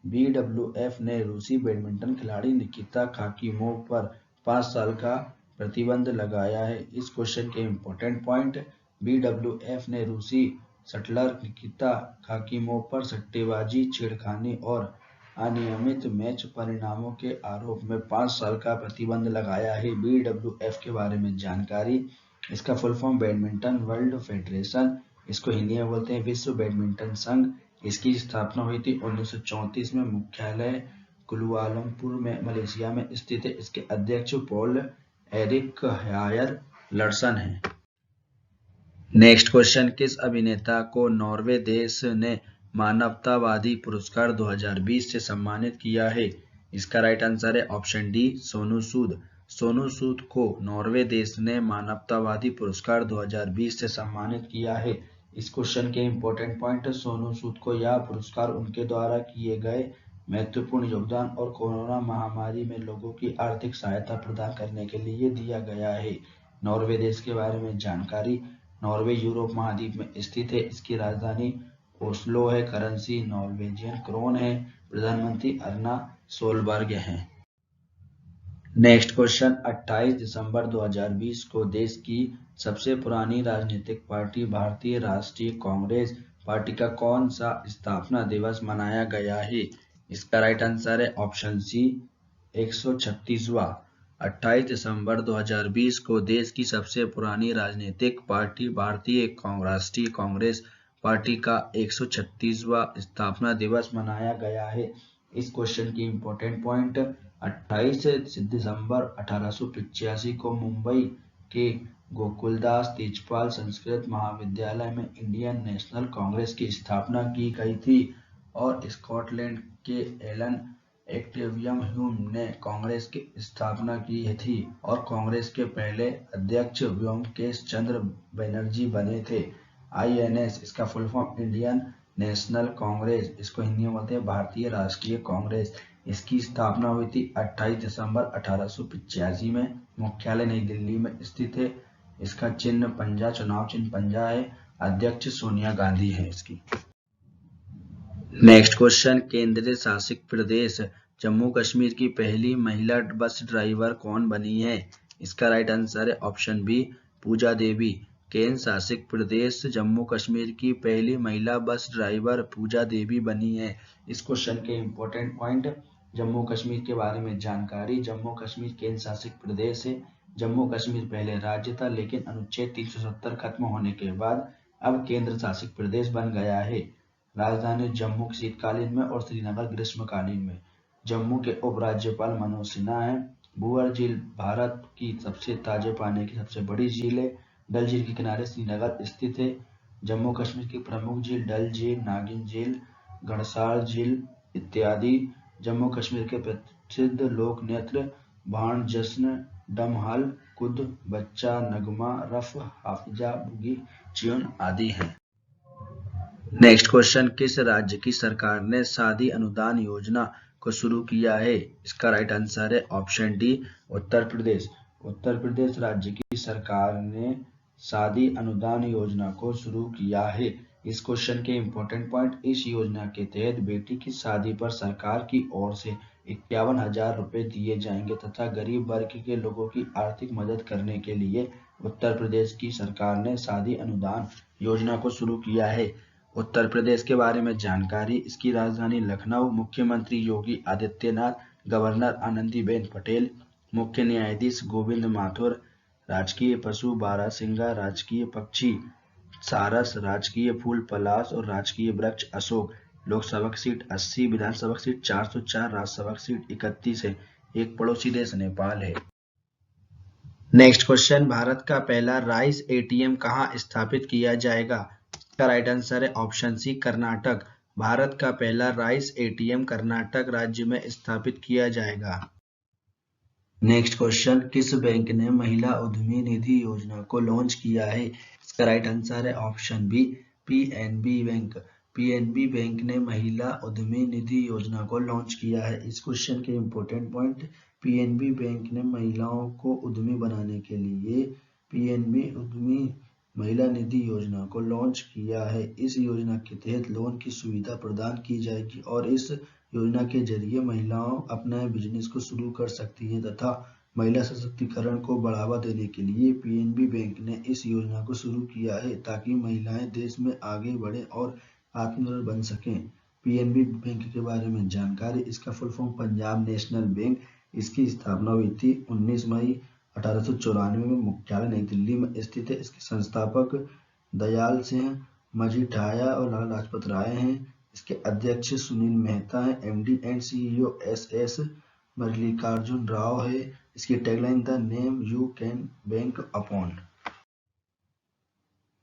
BWF ने रूसी बैडमिंटन खिलाड़ी निकिता खाकीमोव पर 5 साल का प्रतिबंध लगाया है। इस क्वेश्चन के इंपॉर्टेंट पॉइंट, BWF ने रूसी शटलर निकिता खाकीमोव पर सट्टेबाजी, छेड़खानी और अनियमित मैच परिणामों के आरोप में 5 साल का प्रतिबंध लगाया है। BWF के बारे में जानकारी, इसका full form badminton world federation, इसको हिंदी में बोलते हैं विश्व बैडमिंटन संघ। इसकी स्थापना हुई थी 1934 में। मुख्यालय कुआलालंपुर में मलेशिया में स्थित है। इसके अध्यक्ष पॉल एरिक हायर लर्सन है। नेक्स्ट क्वेश्चन, किस अभिनेता को नॉर्वे देश ने मानवतावादी पुरस्कार 2020 से सम्मानित किया है? इसका राइट आंसर है ऑप्शन डी सोनू सूद। सोनू सूद को नॉर्वे देश ने मानवतावादी पुरस्कार 2020 से सम्मानित किया है। इस क्वेश्चन के इंपॉर्टेंट पॉइंट, सोनू सूद को यह पुरस्कार उनके द्वारा किए गए महत्वपूर्ण योगदान और कोरोना महामारी में लोगों की आर्थिक सहायता प्रदान करने के लिए दिया गया है। नॉर्वे देश के बारे में जानकारी, नॉर्वे यूरोप महाद्वीप में स्थित है। इसकी राजधानी ओस्लो है। करेंसी नॉर्वेजियन क्रोन है। प्रधानमंत्री अर्ना सोलबर्ग है। नेक्स्ट क्वेश्चन, 28 दिसंबर 2020 को देश की सबसे पुरानी राजनीतिक पार्टी भारतीय राष्ट्रीय कांग्रेस पार्टी का कौन सा स्थापना दिवस मनाया गया है? इसका राइट आंसर है ऑप्शन सी 136वां। 28 दिसंबर 2020 को देश की सबसे पुरानी राजनीतिक पार्टी भारतीय राष्ट्रीय कांग्रेस पार्टी का 136वां स्थापना दिवस मनाया गया है। इस क्वेश्चन की इंपॉर्टेंट पॉइंट, 28 दिसंबर 1885 को मुंबई के गोकुलदास तेजपाल संस्कृत महाविद्यालय में इंडियन नेशनल कांग्रेस की स्थापना की गई थी और स्कॉटलैंड के एलन एक्टेवियम ह्यूम ने कांग्रेस की स्थापना की थी और कांग्रेस के पहले अध्यक्ष व्योमकेश चंद्र बनर्जी बने थे। INS, इसका full form Indian national Congress, इसको हिंदी में बोलते हैं भारतीय राष्ट्रीय कांग्रेस। इसकी स्थापना हुई थी 28 दिसंबर 1885 में। मुख्यालय नई दिल्ली में स्थित है। इसका चिन्ह पंजा, चुनाव चिन्ह पंजा है। अध्यक्ष सोनिया गांधी है इसकी। नेक्स्ट क्वेश्चन, केंद्र शासित प्रदेश जम्मू कश्मीर की पहली महिला बस ड्राइवर कौन बनी है? इसका राइट आंसर है ऑप्शन बी पूजा देवी। केंद्र शासित प्रदेश जम्मू कश्मीर की पहली महिला बस ड्राइवर पूजा देवी बनी है। इस क्वेश्चन के इंपॉर्टेंट पॉइंट, जम्मू कश्मीर के बारे में जानकारी, जम्मू कश्मीर केंद्र शासित प्रदेश है। जम्मू कश्मीर पहले राज्य था, लेकिन अनुच्छेद 370 खत्म होने के बाद अब केंद्र शासित प्रदेश बन गया है। राजधानी जम्मू शीतकालीन में और श्रीनगर ग्रीष्मकालीन में। जम्मू के उपराज्यपाल मनोज सिन्हा है। भूअर झील भारत की सबसे ताजे पानी की सबसे बड़ी झील है। डल झील के किनारे श्रीनगर स्थित है। जम्मू कश्मीर की प्रमुख झील डल झील, नागिन झील, गणसार झील इत्यादि। जम्मू कश्मीर के प्रसिद्ध लोक नृत्य भाण जश्न, डमहाल, कुद, बच्चा, नगमा, रफ, हाफिजा, बुगी, च्यून आदि हैं। नेक्स्ट क्वेश्चन, किस राज्य की सरकार ने शादी अनुदान योजना को शुरू किया है? इसका राइट आंसर है ऑप्शन डी, उत्तर प्रदेश। उत्तर प्रदेश राज्य की सरकार ने शादी अनुदान योजना को शुरू किया है। इस क्वेश्चन के इंपॉर्टेंट पॉइंट, इस योजना के तहत बेटी की शादी पर सरकार की ओर से 51,000 रुपए दिए जाएंगे तथा गरीब वर्ग के लोगों की आर्थिक मदद करने के लिए उत्तर प्रदेश की सरकार ने शादी अनुदान योजना को शुरू किया है। उत्तर प्रदेश के बारे में जानकारी, इसकी राजधानी लखनऊ, मुख्यमंत्री योगी आदित्यनाथ, गवर्नर आनंदीबेन पटेल, मुख्य न्यायाधीश गोविंद माथुर, राजकीय पशु बारहसिंगा, राजकीय पक्षी सारस, राजकीय फूल पलाश और राजकीय वृक्ष अशोक। लोकसभा सीट 80, विधानसभा सीट 404, राज्यसभा सीट 31 है। एक पड़ोसी देश नेपाल है। नेक्स्ट क्वेश्चन, भारत का पहला राइस एटीएम कहाँ स्थापित किया जाएगा? इसका राइट आंसर है ऑप्शन सी, कर्नाटक। भारत का पहला राइस एटीएम कर्नाटक राज्य में स्थापित किया जाएगा। नेक्स्ट क्वेश्चन, किस बैंक ने महिला उद्यमी निधि योजना को लॉन्च किया है? इसका राइट आंसर है option B, PNB bank. PNB bank ने महिला उद्यमी निधि योजना को लॉन्च किया है। इस क्वेश्चन के इंपॉर्टेंट पॉइंट, पीएनबी बैंक ने महिलाओं को उद्यमी बनाने के लिए पीएनबी उद्यमी महिला निधि योजना को लॉन्च किया है। इस योजना के तहत लोन की सुविधा प्रदान की जाएगी और इस योजना के जरिए महिलाओं अपना बिजनेस को शुरू कर सकती हैं तथा महिला सशक्तिकरण को बढ़ावा देने के लिए पीएनबी बैंक ने इस योजना को शुरू किया है ताकि महिलाएं देश में आगे बढ़े और आत्मनिर्भर बन सकें। पीएनबी बैंक के बारे में जानकारी, इसका full form Punjab national bank. इसकी स्थापना हुई थी 19 मई 1894 में, मुख्यालय नई दिल्ली में स्थित है। इसके संस्थापक दयाल सिंह मजीठिया और लाला लाजपत राय हैं। इसके अध्यक्ष सुनील मेहता हैं। MD and CEO SS Mallikarjun Rao है। इसकी tagline, the name you can bank upon.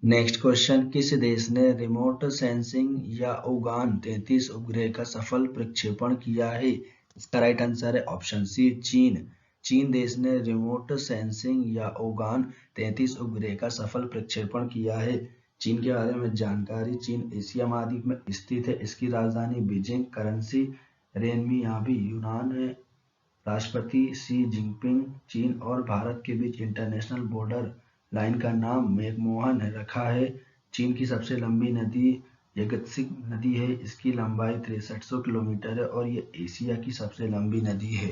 Next question, किस देश ने रिमोट सेंसिंग या उड़ान 33 उपग्रह का सफल प्रक्षेपण किया है? इसका राइट आंसर है ऑप्शन सी, चीन। चीन देश ने रिमोट सेंसिंग या उड़ान 33 उपग्रह का सफल प्रक्षेपण किया है। चीन के बारे में जानकारी, चीन एशिया महाद्वीप में स्थित है। इसकी राजधानी बीजिंग, करेंसी रेनमियाबी, यूनान है। राष्ट्रपति शी जिनपिंग। चीन और भारत के बीच इंटरनेशनल बॉर्डर लाइन का नाम मैकमोहन रखा है। चीन की सबसे लंबी नदी यंगत्से नदी है। इसकी लंबाई 6300 किलोमीटर है और ये एशिया की सबसे लंबी नदी है।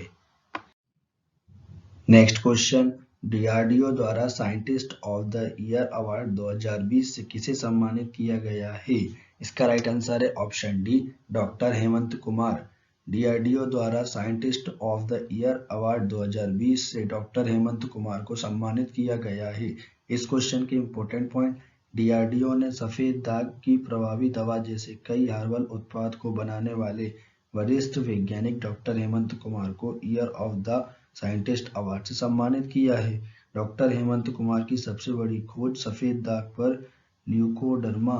नेक्स्ट क्वेश्चन, डीआरडीओ द्वारा scientist of the year award 2020 से किसे सम्मानित किया गया है? इसका राइट आंसर है option D, doctor Hemant Kumar. DRDO द्वारा scientist of the year award 2020 से डॉक्टर हेमंत कुमार को सम्मानित किया गया है। इस क्वेश्चन के इंपॉर्टेंट पॉइंट, डीआरडीओ ने सफेद दाग की प्रभावी दवा जैसे कई हर्बल उत्पाद को बनाने वाले वरिष्ठ वैज्ञानिक डॉक्टर हेमंत कुमार को year of the scientist award से सम्मानित किया है। डॉक्टर हेमंत कुमार की सबसे बड़ी खोज सफेद दाग पर ल्यूकोडर्मा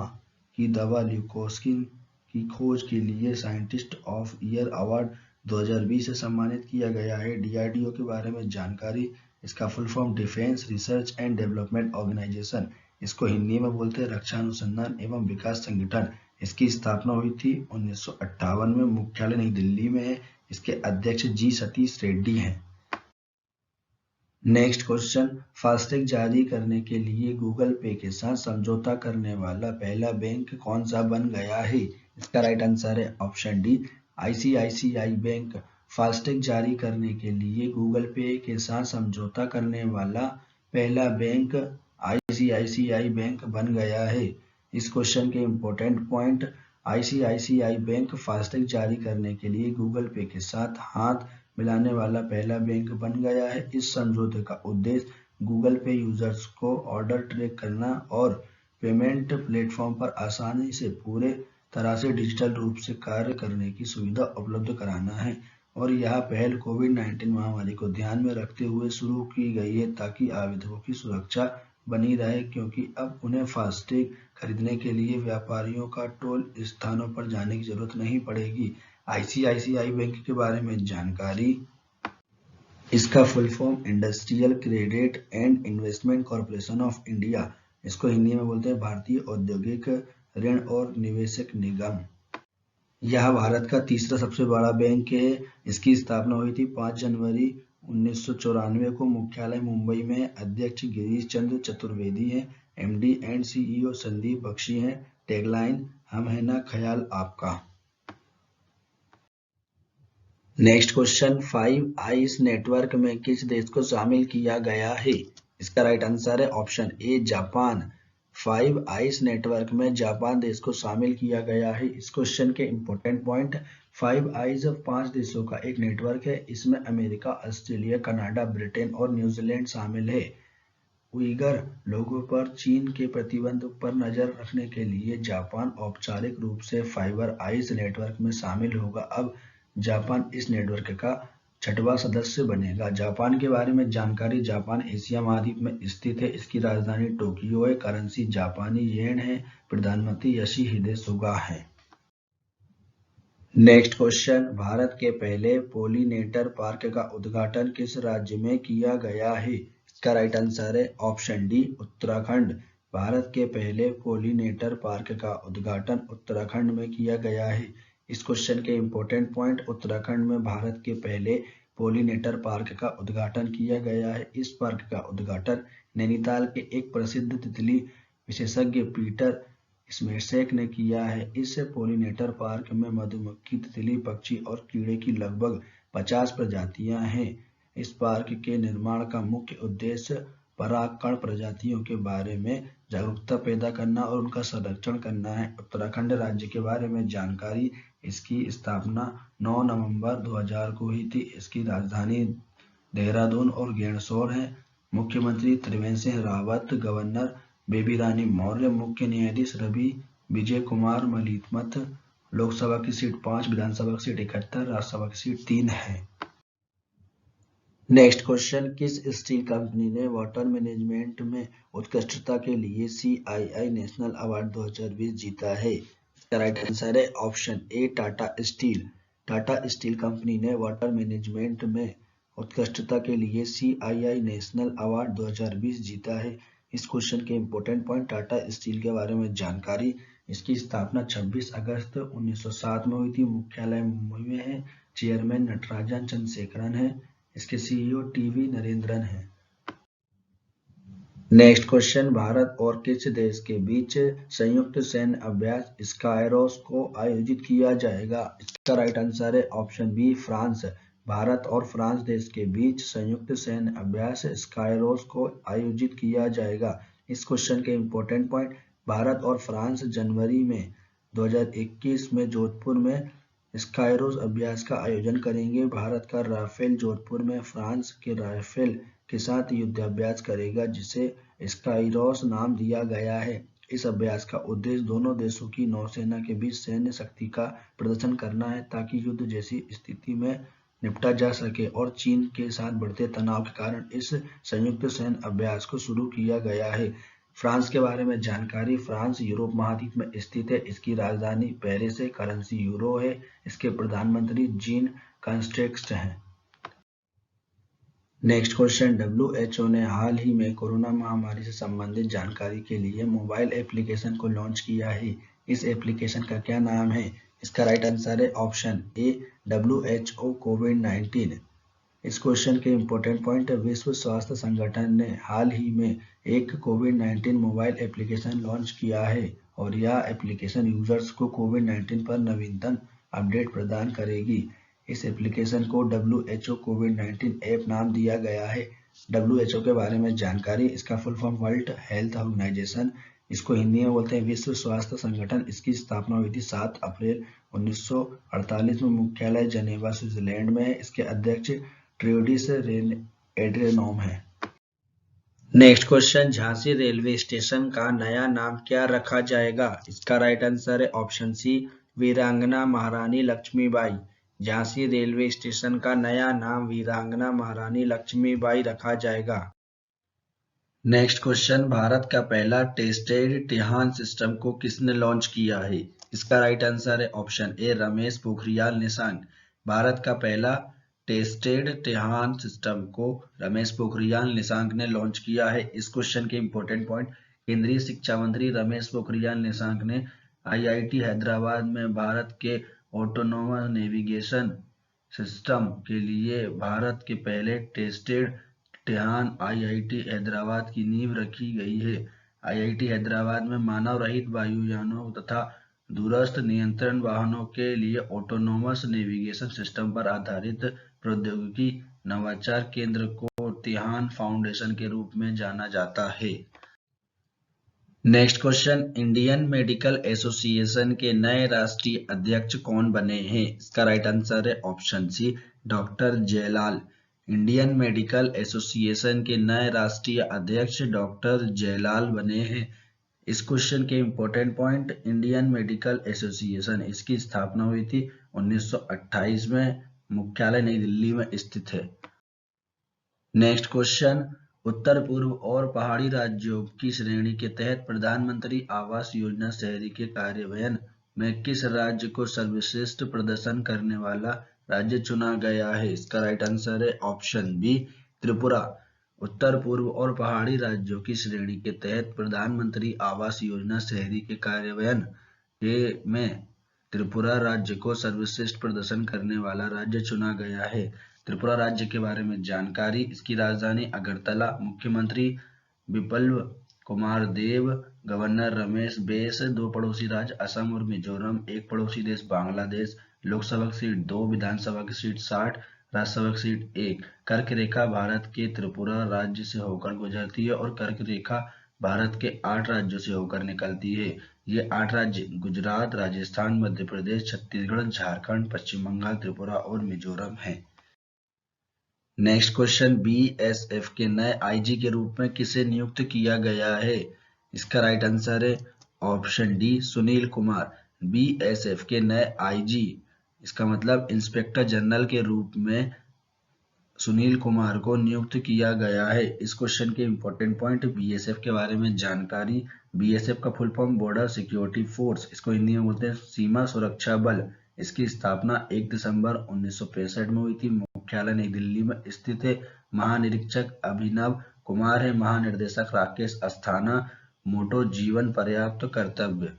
की दवा ल्यूकोस्किन की खोज के लिए साइंटिस्ट ऑफ ईयर अवार्ड 2020 से सम्मानित किया गया है। डीआरडीओ के बारे में जानकारी, इसका full form defence research and development organisation. इसको हिंदी में बोलते हैं रक्षा अनुसंधान एवं विकास संगठन। इसकी स्थापना हुई थी 1958 में, मुख्यालय नई दिल्ली में है। इसके अध्यक्ष जी सतीश रेड्डी हैं। नेक्स्ट क्वेश्चन, फास्टैग जारी करने के लिए गूगल पे के साथ समझौता करने वाला पहला बैंक कौन सा बन गया है? इसका राइट आंसर है option D, ICICI bank. FASTag जारी करने के लिए गूगल पे के साथ समझौता करने वाला पहला बैंक आईसीआईसीआई बैंक बन गया है। इस क्वेश्चन के important point, ICICI bank FASTag जारी करने के लिए गूगल पे के साथ हाथ मिलाने वाला पहला बैंक बन गया है। इस समझौते का उद्देश्य गूगल पे यूजर्स को ऑर्डर ट्रैक करना और पेमेंट प्लेटफॉर्म पर आसानी से पूरे तरह से डिजिटल रूप से कार्य करने की सुविधा उपलब्ध कराना है और यह पहल कोविड-19 महामारी को ध्यान में रखते हुए शुरू की गई है ताकि आवेदकों की सुरक्षा बनी रहे, क्योंकि अब उन्हें फास्टैग खरीदने के लिए व्यापारियों का टोल स्थानों पर जाने की जरूरत नहीं पड़ेगी। आईसीआईसीआई बैंक के बारे में जानकारी, इसका full form industrial credit and investment corporation of India. इसको हिंदी में बोलते हैं भारतीय औद्योगिक ऋण और निवेशक निगम। यह भारत का तीसरा सबसे बड़ा बैंक है। इसकी स्थापना हुई थी 5 जनवरी 1994 को। मुख्यालय मुंबई में। अध्यक्ष गिरीश चंद्र चतुर्वेदी हैं। MD and CEO Sandeep Bakhshi हैं। टैगलाइन हम है ना ख्याल आपका। नेक्स्ट क्वेश्चन, 5 आइस नेटवर्क में किस देश को शामिल किया गया है? इसका राइट आंसर है option A Japan. 5 ice network में जापान देश को शामिल किया गया है। इस क्वेश्चन के इंपॉर्टेंट पॉइंट, 5 आइस 5 देशों का एक नेटवर्क है। इसमें अमेरिका, ऑस्ट्रेलिया, कनाडा, ब्रिटेन और न्यूजीलैंड शामिल है। उइगर लोगों पर चीन के प्रतिबंध पर नजर रखने के लिए जापान औपचारिक रूप से 5 आइस नेटवर्क में शामिल होगा। अब जापान इस नेटवर्क का 6वां सदस्य बनेगा। जापान के बारे में जानकारी, जापान एशिया महाद्वीप में स्थित है। इसकी राजधानी टोक्यो है। करेंसी जापानी येन है। प्रधानमंत्री योशिहिदे सुगा है। नेक्स्ट क्वेश्चन, भारत के पहले पोलिनेटर पार्क का उद्घाटन किस राज्य में किया गया है? इसका राइट आंसर है ऑप्शन डी उत्तराखंड। भारत के पहले पोलिनेटर पार्क का उद्घाटन उत्तराखंड में किया गया है। इस क्वेश्चन के इंपॉर्टेंट पॉइंट, उत्तराखंड में भारत के पहले पोलिनेटर पार्क का उद्घाटन किया गया है। इस पार्क का उद्घाटन नैनीताल के एक प्रसिद्ध तितली विशेषज्ञ पीटर स्मेशेक ने किया है। इस पोलिनेटर पार्क में मधुमक्खी, तितली, पक्षी और कीड़े की लगभग 50 प्रजातियां हैं। इस पार्क के निर्माण का मुख्य उद्देश्य परागकण प्रजातियों के बारे में जागरूकता पैदा करना और उनका संरक्षण करना है। उत्तराखंड राज्य के बारे में जानकारी, इसकी स्थापना 9 नवंबर 2000 को हुई थी। इसकी राजधानी देहरादून और गैंडसौर है। मुख्यमंत्री त्रिवेंद्र सिंह रावत, गवर्नर बेबी रानी मौर्य, मुख्य न्यायाधीश रवि विजय कुमार मलिमथ। लोकसभा की सीट 5, विधानसभा की सीट 71, राज्यसभा की सीट 3 है। नेक्स्ट क्वेश्चन, किस स्टील कंपनी ने वाटर मैनेजमेंट में उत्कृष्टता के लिए CII नेशनल अवार्ड 2020 जीता है? इसका राइट आंसर है option A Tata steel. Tata steel company ने वाटर मैनेजमेंट में उत्कृष्टता के लिए CII नेशनल अवार्ड 2020 जीता है। इस क्वेश्चन के इंपॉर्टेंट पॉइंट, टाटा स्टील के बारे में जानकारी, इसकी स्थापना 26 अगस्त 1907 में हुई थी। मुख्यालय मुंबई में है। चेयरमैन नटराजन चंद्रशेखरन है। इसके सीईओ टीवी नरेंद्रन है। नेक्स्ट क्वेश्चन, भारत और किस देश के बीच संयुक्त सैन्य अभ्यास स्काइरोस को आयोजित किया जाएगा? इसका राइट आंसर है ऑप्शन बी फ्रांस। भारत और फ्रांस देश के बीच संयुक्त सैन्य अभ्यास स्काइरोस को आयोजित किया जाएगा। इस क्वेश्चन के इंपॉर्टेंट पॉइंट, भारत और फ्रांस जनवरी में 2021 में जोधपुर में स्काइरोस अभ्यास का आयोजन करेंगे। भारत का राफेल जोधपुर में फ्रांस के राफेल के साथ युद्धाभ्यास करेगा, जिसे स्काइरोस नाम दिया गया है। इस अभ्यास का उद्देश्य दोनों देशों की नौसेना के बीच सैन्य शक्ति का प्रदर्शन करना है, ताकि युद्ध जैसी स्थिति में निपटा जा सके। और चीन के साथ बढ़ते तनाव के कारण इस संयुक्त सैन्य अभ्यास को शुरू किया गया है। फ्रांस के बारे में जानकारी, फ्रांस यूरोप महाद्वीप में स्थित है। इसकी राजधानी पेरिस है। करेंसी यूरो है। इसके प्रधानमंत्री जीन कास्टेक्स हैं। नेक्स्ट क्वेश्चन, WHO ने हाल ही में कोरोना महामारी से संबंधित जानकारी के लिए मोबाइल एप्लीकेशन को लॉन्च किया है। इस एप्लीकेशन का क्या नाम है? इसका राइट आंसर है ऑप्शन ए WHO कोविड-19। इस क्वेश्चन के इंपॉर्टेंट पॉइंट, विश्व स्वास्थ्य संगठन ने हाल ही में एक कोविड-19 मोबाइल एप्लीकेशन लॉन्च किया है और यह एप्लीकेशन यूजर्स को कोविड-19 पर नवीनतम अपडेट प्रदान करेगी। इस एप्लीकेशन को WHO कोविड-19 ऐप नाम दिया गया है। WHO के बारे में जानकारी, इसका full form world health organisation, इसको हिंदी में बोलते हैं विश्व स्वास्थ्य संगठन। इसकी स्थापना हुई थी 7 अप्रैल 1948 में। मुख्यालय जनेवा स्विट्जरलैंड में है। इसके अध्यक्ष ट्रेडिस एड्रेनॉम है। Next question, Jhansi railway station का नया नाम क्या रखा जाएगा? इसका राइट आंसर है ऑप्शन सी वीरांगना महारानी लक्ष्मीबाई। झांसी रेलवे स्टेशन का नया नाम वीरांगना महारानी लक्ष्मीबाई रखा जाएगा। नेक्स्ट क्वेश्चन, भारत का पहला टेस्टेड टिहान सिस्टम को किसने लॉन्च किया है? इसका राइट आंसर है ऑप्शन ए रमेश पोखरियाल निशंक। भारत का पहला टेस्टेड टेहान सिस्टम को रमेश पोखरियाल निशंक ने लॉन्च किया है? इस क्वेश्चन के इंपॉर्टेंट पॉइंट, केंद्रीय शिक्षा मंत्री रमेश पोखरियाल निशंक ने आईआईटी हैदराबाद में भारत के ऑटोनोमस नेविगेशन सिस्टम के लिए भारत के पहले टेस्टेड टेहान आईआईटी हैदराबाद की नींव रखी गई है। आईआईटी हैदराबाद में मानव रहित वायुयानों तथा दूरस्थ नियंत्रण वाहनों के लिए ऑटोनोमस नेविगेशन सिस्टम पर आधारित प्रौद्योगिकी नवाचार केंद्र को टेहान फाउंडेशन के रूप में जाना जाता है। Next question, Indian medical association के नए राष्ट्रीय अध्यक्ष कौन बने हैं? इसका राइट आंसर है option C, doctor Jayalal. Indian medical association के नए राष्ट्रीय अध्यक्ष डॉक्टर जयलाल बने हैं। इस क्वेश्चन के important point, Indian medical association, इसकी स्थापना हुई थी 1928 में, मुख्यालय नई दिल्ली में स्थित है। नेक्स्ट क्वेश्चन, उत्तर पूर्व और पहाड़ी राज्यों की श्रेणी के तहत प्रधानमंत्री आवास योजना शहरी के कार्यान्वयन में किस राज्य को सर्वश्रेष्ठ प्रदर्शन करने वाला राज्य चुना गया है? इसका राइट आंसर है ऑप्शन बी, त्रिपुरा। उत्तर पूर्व और पहाड़ी राज्यों की श्रेणी के तहत प्रधानमंत्री आवास योजना शहरी के कार्यान्वयन में त्रिपुरा राज्य को सर्वश्रेष्ठ प्रदर्शन करने वाला राज्य चुना गया है। त्रिपुरा राज्य के बारे में जानकारी, इसकी राजधानी अगरतला, मुख्यमंत्री बिप्लब कुमार देव, गवर्नर रमेश बैस, 2 पड़ोसी राज्य असम और मिजोरम, 1 पड़ोसी देश बांग्लादेश, लोकसभा सीट 2, विधानसभा की सीट 60, राज्यसभा की सीट 1। कर्क रेखा भारत के त्रिपुरा राज्य से होकर गुजरती है और कर्क रेखा भारत के 8 राज्यों से होकर निकलती है। ये 8 राज्य गुजरात, राजस्थान, मध्य प्रदेश, छत्तीसगढ़, झारखंड, पश्चिम बंगाल, त्रिपुरा और मिजोरम है। नेक्स्ट क्वेश्चन, बीएसएफ के नए आईजी के रूप में किसे नियुक्त किया गया है? इसका राइट आंसर है option D, Sunil Kumar. BSF के नए आईजी, इसका मतलब इंस्पेक्टर जनरल के रूप में सुनील कुमार को नियुक्त किया गया है। इस क्वेश्चन के इंपॉर्टेंट पॉइंट, बीएसएफ के बारे में जानकारी, बीएसएफ का full form border security force, इसको हिंदी में बोलते हैं सीमा सुरक्षा बल। इसकी स्थापना 1 दिसंबर 1965 में हुई थी, मुख्यालय नई दिल्ली में स्थित है। महानिरीक्षक अभिनव कुमार है, महानिर्देशक राकेश अस्थाना, मोटो जीवन पर्याप्त कर्तव्य।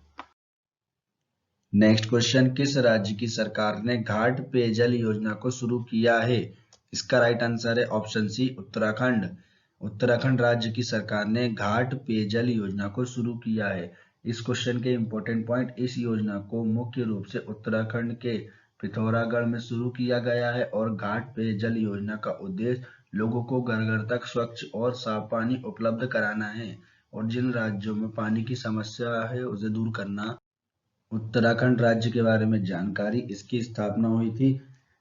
नेक्स्ट क्वेश्चन, किस राज्य की सरकार ने घाट पेयजल योजना को शुरू किया है? इसका राइट आंसर है ऑप्शन सी, उत्तराखंड। उत्तराखंड राज्य की सरकार ने घाट पेयजल योजना को शुरू किया है। इस क्वेश्चन के इंपॉर्टेंट पॉइंट, इस योजना को मुख्य रूप से उत्तराखंड के पिथौरागढ़ में शुरू किया गया है और घाट पेयजल योजना का उद्देश्य लोगों को घर घर तक स्वच्छ और साफ पानी उपलब्ध कराना है और जिन राज्यों में पानी की समस्या है उसे दूर करना। उत्तराखंड राज्य के बारे में जानकारी, इसकी स्थापना हुई थी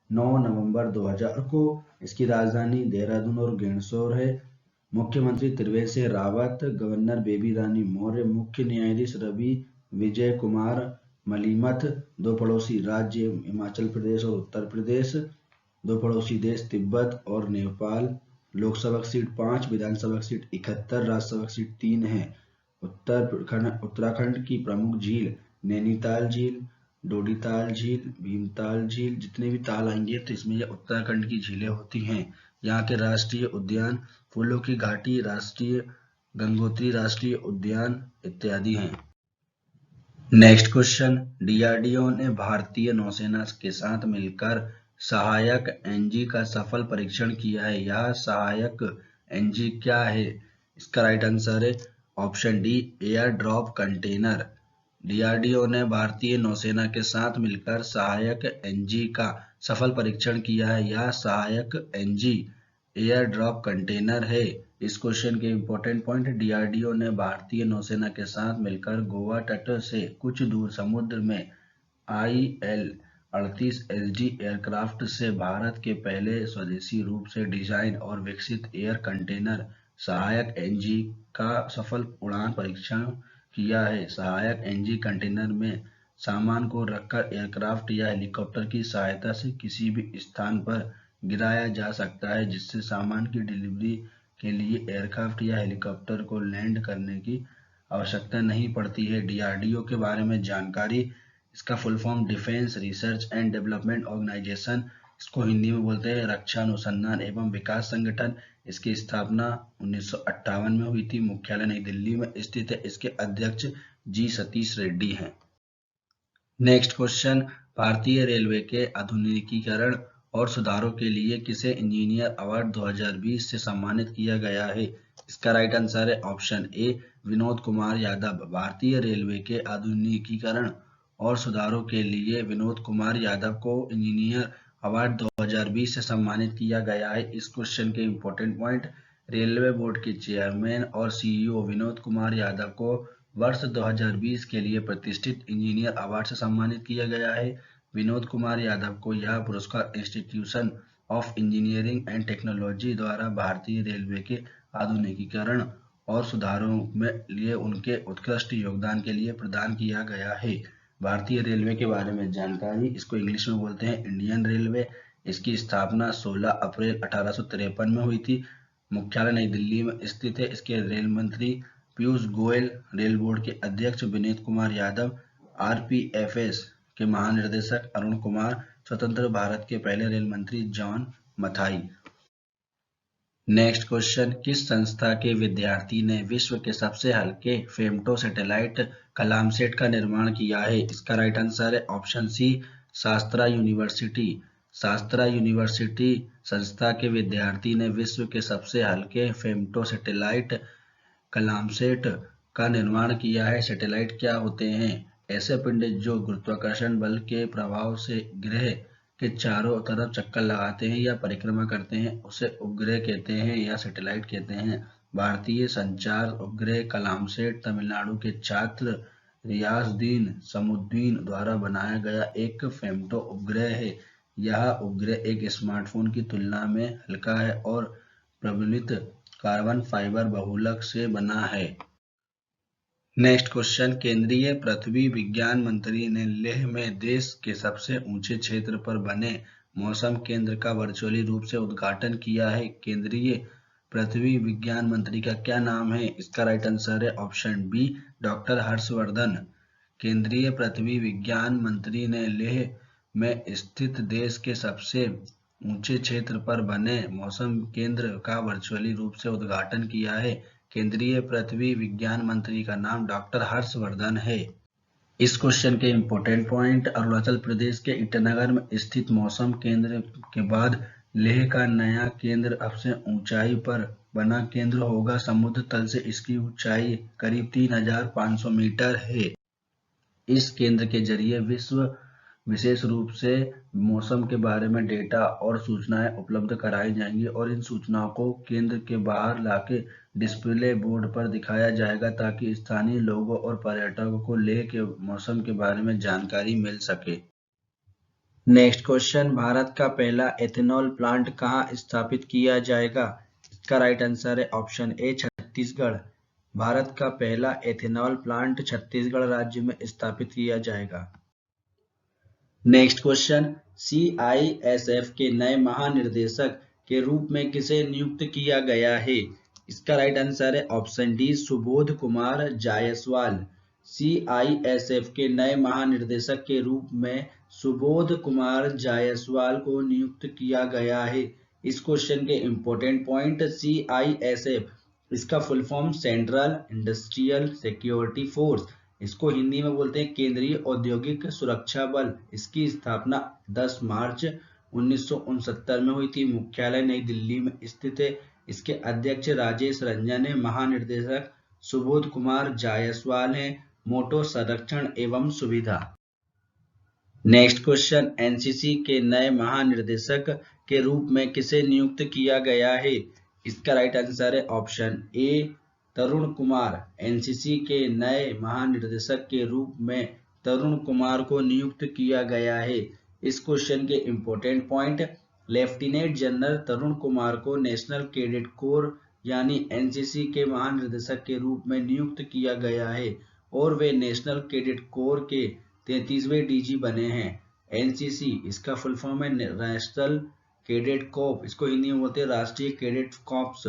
9 नवंबर 2000 को। इसकी राजधानी देहरादून और गैंडसौर है। मुख्यमंत्री त्रिवेंद्र सिंह रावत, गवर्नर बेबी रानी मौर्य, मुख्य न्यायाधीश रवि विजय कुमार मलिमथ, 2 पड़ोसी राज्य हिमाचल प्रदेश और उत्तर प्रदेश, 2 पड़ोसी देश तिब्बत और नेपाल, लोकसभा सीट 5, विधानसभा सीट 71, राज्यसभा सीट 3 है। उत्तराखंड की प्रमुख झील नैनीताल झील, डोडीताल झील, भीमताल झील, जितने भी ताल आएंगे तो इसमें ये उत्तराखंड की झीलें होती हैं। यहाँ के राष्ट्रीय उद्यान फूलों की घाटी, राष्ट्रीय गंगोत्री राष्ट्रीय उद्यान इत्यादि हैं। नेक्स्ट क्वेश्चन, डीआरडीओ ने भारतीय नौसेना के साथ मिलकर सहायक एनजी का सफल परीक्षण किया है। यह सहायक एनजी क्या है? इसका राइट आंसर है option D, air drop container. DRDO ने भारतीय नौसेना के साथ मिलकर सहायक एनजी का सफल परीक्षण किया है। यह सहायक एनजी एयर ड्रॉप कंटेनर है। इस क्वेश्चन के इंपॉर्टेंट पॉइंट, डीआरडीओ ने भारतीय नौसेना के साथ मिलकर गोवा तट से कुछ दूर समुद्र में IL-38LG एयरक्राफ्ट से भारत के पहले स्वदेशी रूप से डिजाइन और विकसित एयर कंटेनर सहायक एनजी का सफल उड़ान परीक्षण किया है। सहायक एनजी कंटेनर में सामान को रखकर एयरक्राफ्ट या हेलीकॉप्टर की सहायता से किसी भी स्थान पर गिराया जा सकता है, जिससे सामान की डिलीवरी के लिए एयरक्राफ्ट या हेलीकॉप्टर को लैंड करने की आवश्यकता नहीं पड़ती है। डीआरडीओ के बारे में जानकारी, इसका full form defence research and development organisation इसको हिंदी में बोलते हैं रक्षा अनुसंधान एवं विकास संगठन। इसकी स्थापना 1958 में हुई थी। मुख्यालय नई दिल्ली में स्थित है। इसके अध्यक्ष जी सतीश रेड्डी हैं। नेक्स्ट क्वेश्चन, भारतीय रेलवे के आधुनिकीकरण और सुधारों के लिए किसे इंजीनियर अवार्ड 2020 से सम्मानित किया गया है? इसका राइट आंसर है ऑप्शन ए विनोद कुमार यादव। भारतीय रेलवे के आधुनिकीकरण और सुधारों के लिए विनोद कुमार यादव को इंजीनियर अवार्ड 2020 से सम्मानित किया गया है। इस क्वेश्चन के इंपॉर्टेंट पॉइंट, रेलवे बोर्ड के चेयरमैन और सीईओ विनोद कुमार यादव को वर्ष 2020 के लिए प्रतिष्ठित इंजीनियर अवार्ड से सम्मानित किया गया है। विनोद कुमार यादव को यह पुरस्कार institution of engineering and technology द्वारा भारतीय रेलवे के आधुनिकीकरण और सुधारों में लिए उनके उत्कृष्ट योगदान के लिए प्रदान किया गया है। भारतीय रेलवे के बारे में जानकारी, इसको इंग्लिश में बोलते हैं इंडियन रेलवे। इसकी स्थापना 16 अप्रैल 1853 में हुई थी। मुख्यालय नई दिल्ली में स्थित है। इसके रेल मंत्री पीयूष गोयल, रेल बोर्ड के अध्यक्ष विनीत कुमार यादव, आरपीएफएस के महानिदेशक अरुण कुमार, स्वतंत्र भारत के पहले रेल मंत्री जॉन मथाई। नेक्स्ट क्वेश्चन, किस संस्था के विद्यार्थी ने विश्व के सबसे हल्के फेमटो सैटेलाइट कलामसैट का निर्माण किया है? इसका राइट आंसर है ऑप्शन सी शास्त्रा यूनिवर्सिटी। शास्त्रा यूनिवर्सिटी संस्था के विद्यार्थी ने विश्व के सबसे हल्के फेमटो सैटेलाइट कलामसैट का निर्माण किया है। सैटेलाइट क्या होते हैं? ऐसे पिंड जो गुरुत्वाकर्षण बल के प्रभाव से ग्रह के चारों तरफ चक्कर लगाते हैं या परिक्रमा करते हैं, उसे उपग्रह कहते हैं या सैटेलाइट कहते हैं। भारतीय संचार उपग्रह कलामसैट तमिलनाडु के छात्र रियाजुद्दीन समुद्दीन द्वारा बनाया गया एक फेमटो उपग्रह है। यह उपग्रह एक स्मार्टफोन की तुलना में हल्का है और प्रबलित कार्बन फाइबर बहुलक से बना है। नेक्स्ट क्वेश्चन, केंद्रीय पृथ्वी विज्ञान मंत्री ने लेह में देश के सबसे ऊंचे क्षेत्र पर बने मौसम केंद्र का वर्चुअली रूप से उद्घाटन किया है। केंद्रीय पृथ्वी विज्ञान मंत्री का क्या नाम है? इसका राइट आंसर है ऑप्शन बी डॉक्टर हर्षवर्धन। केंद्रीय पृथ्वी विज्ञान मंत्री ने लेह में स्थित देश के सबसे ऊंचे क्षेत्र पर बने मौसम केंद्र का वर्चुअली रूप से उद्घाटन किया है। केंद्रीय पृथ्वी विज्ञान मंत्री का नाम डॉक्टर हर्षवर्धन है। इस क्वेश्चन के इंपॉर्टेंट पॉइंट, अरुणाचल प्रदेश के ईटानगर में स्थित मौसम केंद्र के बाद लेह का नया केंद्र सबसे ऊंचाई पर बना केंद्र होगा। समुद्र तल से इसकी ऊंचाई करीब 3500 मीटर है। इस केंद्र के जरिए विशेष रूप से मौसम के बारे में डेटा और सूचनाएं उपलब्ध कराई जाएंगी और इन सूचनाओं को केंद्र के बाहर लाके डिस्प्ले बोर्ड पर दिखाया जाएगा ताकि स्थानीय लोगों और पर्यटकों को लेह के मौसम के बारे में जानकारी मिल सके। नेक्स्ट क्वेश्चन, भारत का पहला एथेनॉल प्लांट कहाँ स्थापित किया जाएगा? इसका राइट आंसर है ऑप्शन ए छत्तीसगढ़। भारत का पहला एथेनॉल प्लांट छत्तीसगढ़ राज्य में स्थापित किया जाएगा। नेक्स्ट क्वेश्चन, CISF के नए महानिर्देशक के रूप में किसे नियुक्त किया गया है? इसका राइट आंसर है option D Subodh Kumar Jaiswal. CISF के नए महानिर्देशक के रूप में सुबोध कुमार जायसवाल को नियुक्त किया गया है। इस क्वेश्चन के इंपॉर्टेंट पॉइंट, CISF इसका full form central industrial security force, इसको हिंदी में बोलते हैं केंद्रीय औद्योगिक सुरक्षा बल। इसकी स्थापना 10 मार्च 1969 में हुई थी। मुख्यालय नई दिल्ली में स्थित है। इसके अध्यक्ष राजेश रंजन है। महानिर्देशक सुबोध कुमार जायसवाल हैं। मोटो संरक्षण एवं सुविधा। नेक्स्ट क्वेश्चन, एनसीसी के नए महानिर्देशक के रूप में किसे नियुक्त किया गया है? इसका राइट आंसर है option A Tarun Kumar. NCC के नए महानिर्देशक के रूप में तरुण कुमार को नियुक्त किया गया है। इस क्वेश्चन के इंपॉर्टेंट पॉइंट, लेफ्टिनेंट जनरल तरुण कुमार को नेशनल कैडेट कोर यानी एनसीसी के महानिर्देशक के रूप में नियुक्त किया गया है और वे नेशनल कैडेट कोर के 33वें डीजी बने हैं। एनसीसी इसका फुल फॉर्म है नेशनल कैडेट कॉर्प, इसको हिंदी में बोलते हैं राष्ट्रीय कैडेट कॉर्प्स।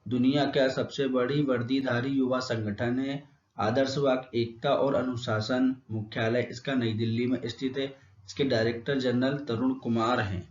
दुनिया का सबसे बड़ी वर्दीधारी युवा संगठन है। आदर्शवाद, एकता और अनुशासन। मुख्यालय इसका नई दिल्ली में स्थित है। इसके डायरेक्टर जनरल तरुण कुमार हैं।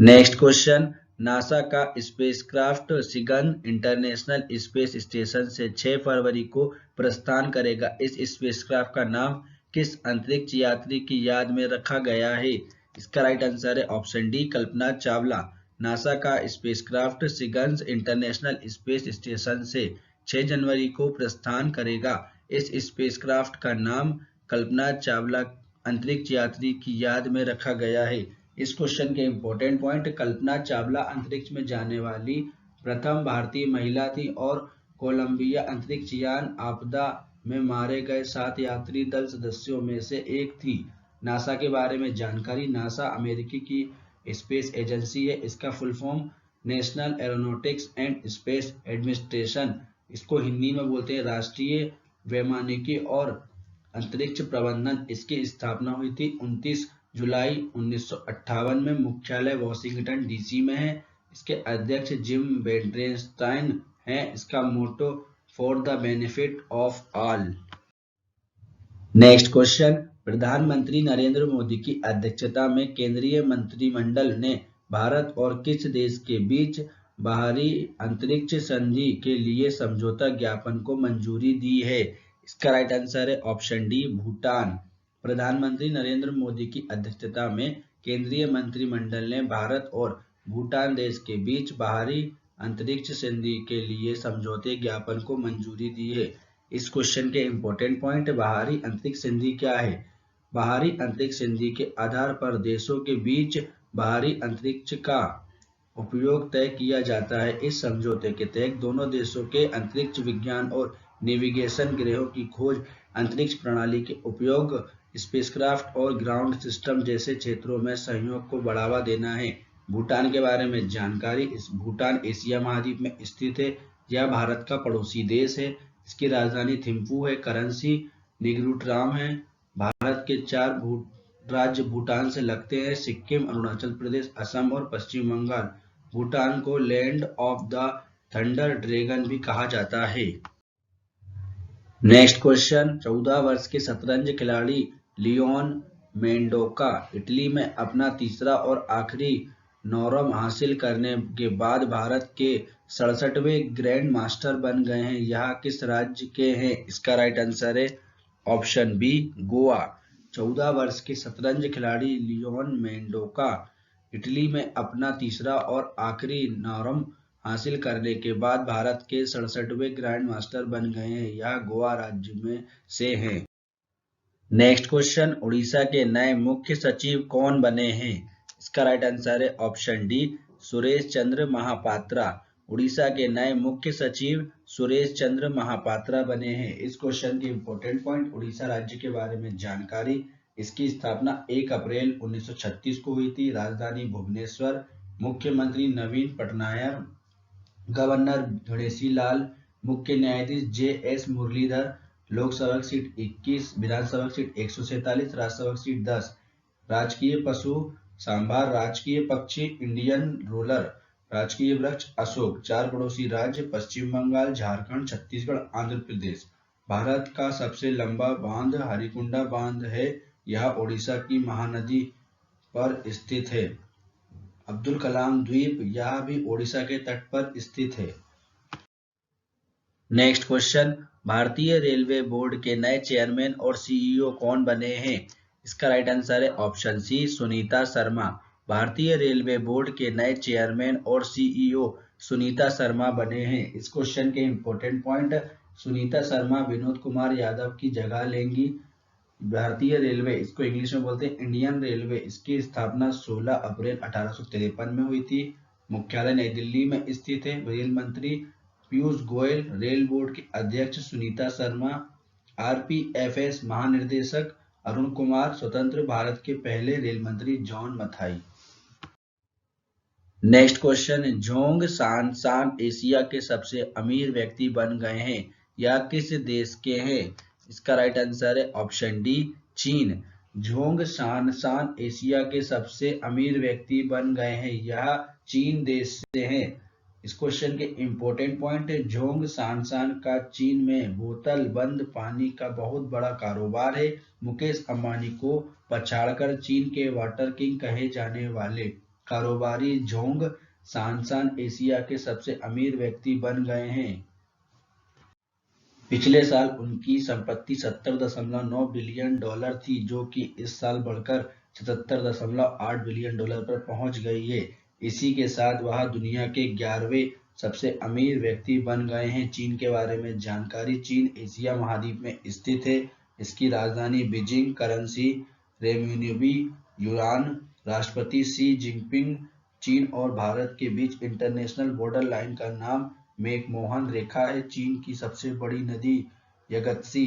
नेक्स्ट क्वेश्चन, नासा का स्पेसक्राफ्ट सिगन इंटरनेशनल स्पेस स्टेशन से 6 फरवरी को प्रस्थान करेगा। इस स्पेसक्राफ्ट का नाम किस अंतरिक्ष यात्री की याद में रखा गया है? इसका राइट आंसर है option D, Kalpana Chawla. NASA का स्पेसक्राफ्ट सिगन्स इंटरनेशनल स्पेस स्टेशन से 6 जनवरी को प्रस्थान करेगा। इस स्पेसक्राफ्ट का नाम कल्पना चावला अंतरिक्ष यात्री की याद में रखा गया है। इस क्वेश्चन के इंपॉर्टेंट पॉइंट, कल्पना चावला अंतरिक्ष में जाने वाली प्रथम भारतीय महिला थी और कोलंबिया अंतरिक्ष यान आपदा में मारे गए 7 यात्री दल सदस्यों में से एक थी। नासा के बारे में जानकारी, नासा अमेरिकी की स्पेस एजेंसी है। इसका full form national aeronautics and space administration, इसको हिंदी में बोलते हैं राष्ट्रीय वैमानिकी और अंतरिक्ष प्रबंधन। इसकी स्थापना हुई थी 29 जुलाई 1958 में। मुख्यालय वॉशिंगटन डीसी में है। इसके अध्यक्ष जिम वेंटरेस्टाइन हैं। इसका motto for the benefit of all. Next question, प्रधानमंत्री नरेंद्र मोदी की अध्यक्षता में केंद्रीय मंत्रिमंडल ने भारत और किस देश के बीच बाहरी अंतरिक्ष संधि के लिए समझौता ज्ञापन को मंजूरी दी है? इसका राइट आंसर है ऑप्शन डी, भूटान। प्रधानमंत्री नरेंद्र मोदी की अध्यक्षता में केंद्रीय मंत्रिमंडल ने भारत और भूटान देश के बीच बाहरी अंतरिक्ष संधि के लिए समझौते ज्ञापन को मंजूरी दी है। इस क्वेश्चन के इंपॉर्टेंट पॉइंट, बाहरी अंतरिक्ष संधि क्या है? बाहरी अंतरिक्ष संधि के आधार पर देशों के बीच बाहरी अंतरिक्ष का उपयोग तय किया जाता है। इस समझौते के तहत दोनों देशों के अंतरिक्ष विज्ञान और नेविगेशन, ग्रहों की खोज, अंतरिक्ष प्रणाली के उपयोग, स्पेसक्राफ्ट और ग्राउंड सिस्टम जैसे क्षेत्रों में सहयोग को बढ़ावा देना है। भूटान के बारे में जानकारी, इस भूटान एशिया महाद्वीप में स्थित है। यह भारत का पड़ोसी देश है। इसकी राजधानी थिम्पू है। करेंसी निग्रोट्राम है। भारत के 4 राज्य भूटान से लगते हैं, सिक्किम, अरुणाचल प्रदेश, असम और पश्चिम बंगाल। भूटान को land of the thunder dragon भी कहा जाता है। नेक्स्ट क्वेश्चन, 14 वर्ष के शतरंज खिलाड़ी लियोन मेंडोका इटली में अपना तीसरा और आखिरी नॉर्म हासिल करने के बाद भारत के 67वें ग्रैंड मास्टर बन गए हैं। यह किस राज्य के हैं? इसका राइट आंसर है ऑप्शन बी, गोवा। 14 वर्ष के शतरंज खिलाड़ी लियोन मेंडोका इटली में अपना तीसरा और आखिरी नॉर्म हासिल करने के बाद भारत के 67वें ग्रैंड मास्टर बन गए हैं। यह गोवा राज्य में से हैं। नेक्स्ट क्वेश्चन, उड़ीसा के नए मुख्य सचिव कौन बने हैं? इसका राइट आंसर है ऑप्शन डी, सुरेश चंद्र महापात्रा। उड़ीसा के नए मुख्य सचिव सुरेश चंद्र महापात्रा बने हैं। इस क्वेश्चन के इंपॉर्टेंट पॉइंट, उड़ीसा राज्य के बारे में जानकारी, इसकी स्थापना 1 अप्रैल 1936 को हुई थी। राजधानी भुवनेश्वर। मुख्यमंत्री नवीन पटनायक, गवर्नर गणेशी लाल, मुख्य न्यायाधीश जे.एस. मुरलीधर। लोकसभा सीट 21, विधानसभा सीट 147, राज्यसभा सीट 10। राजकीय पशु सांभर, राजकीय पक्षी इंडियन रोलर, राजकीय वृक्ष अशोक। 4 पड़ोसी राज्य पश्चिम बंगाल, झारखंड, छत्तीसगढ़, आंध्र प्रदेश। भारत का सबसे लंबा बांध हरिकुंडा बांध है। यह ओडिशा की महानदी पर स्थित है। अब्दुल कलाम द्वीप, यह भी ओडिशा के तट पर स्थित है। नेक्स्ट क्वेश्चन, भारतीय रेलवे बोर्ड के नए चेयरमैन और सीईओ कौन बने हैं? इसका राइट आंसर है ऑप्शन सी, सुनीता शर्मा। भारतीय रेलवे बोर्ड के नए चेयरमैन और सीईओ सुनीता शर्मा बने हैं। इस क्वेश्चन के इंपॉर्टेंट पॉइंट, सुनीता शर्मा विनोद कुमार यादव की जगह लेंगी। भारतीय रेलवे, इसको इंग्लिश में बोलते हैं इंडियन रेलवे, इसकी स्थापना 16 अप्रैल 1853 में हुई थी। मुख्यालय नई दिल्ली में स्थित है। रेल मंत्री पीयूष गोयल, रेल बोर्ड के अध्यक्ष सुनीता शर्मा, आरपीएफएस महानिदेशक अरुण कुमार, स्वतंत्र भारत के पहले रेल मंत्री John Mathai. Next question, Jong सान सान एशिया के सबसे अमीर व्यक्ति बन गए हैं। यह किस देश के हैं? इसका राइट आंसर है ऑप्शन डी, चीन। जोंग सान सान एशिया के सबसे अमीर व्यक्ति बन गए हैं। यह चीन देश से हैं। इस क्वेश्चन के इंपॉर्टेंट पॉइंट है, जोंग सान सान का चीन में बोतल बंद पानी का बहुत बड़ा कारोबार है। मुकेश अंबानी को पछाड़कर चीन के वाटर किंग कहे जाने वाले कारोबारी जोंग सांसान एशिया के सबसे अमीर व्यक्ति बन गए हैं। पिछले साल उनकी संपत्ति $70.9 बिलियन थी, जो कि इस साल बढ़कर $77.8 बिलियन पर पहुंच गई है। इसी के साथ वह दुनिया के 11वें सबसे अमीर व्यक्ति बन गए हैं। चीन के बारे में जानकारी। चीन एशिया महाद्वीप में स्थित है। इसकी राजधानी बीजिंग। Currency renminbi yuan. राष्ट्रपति शी जिनपिंग। चीन और भारत के बीच इंटरनेशनल बॉर्डर लाइन का नाम मैकमोहन रेखा है। चीन की सबसे बड़ी नदी यंगत्से,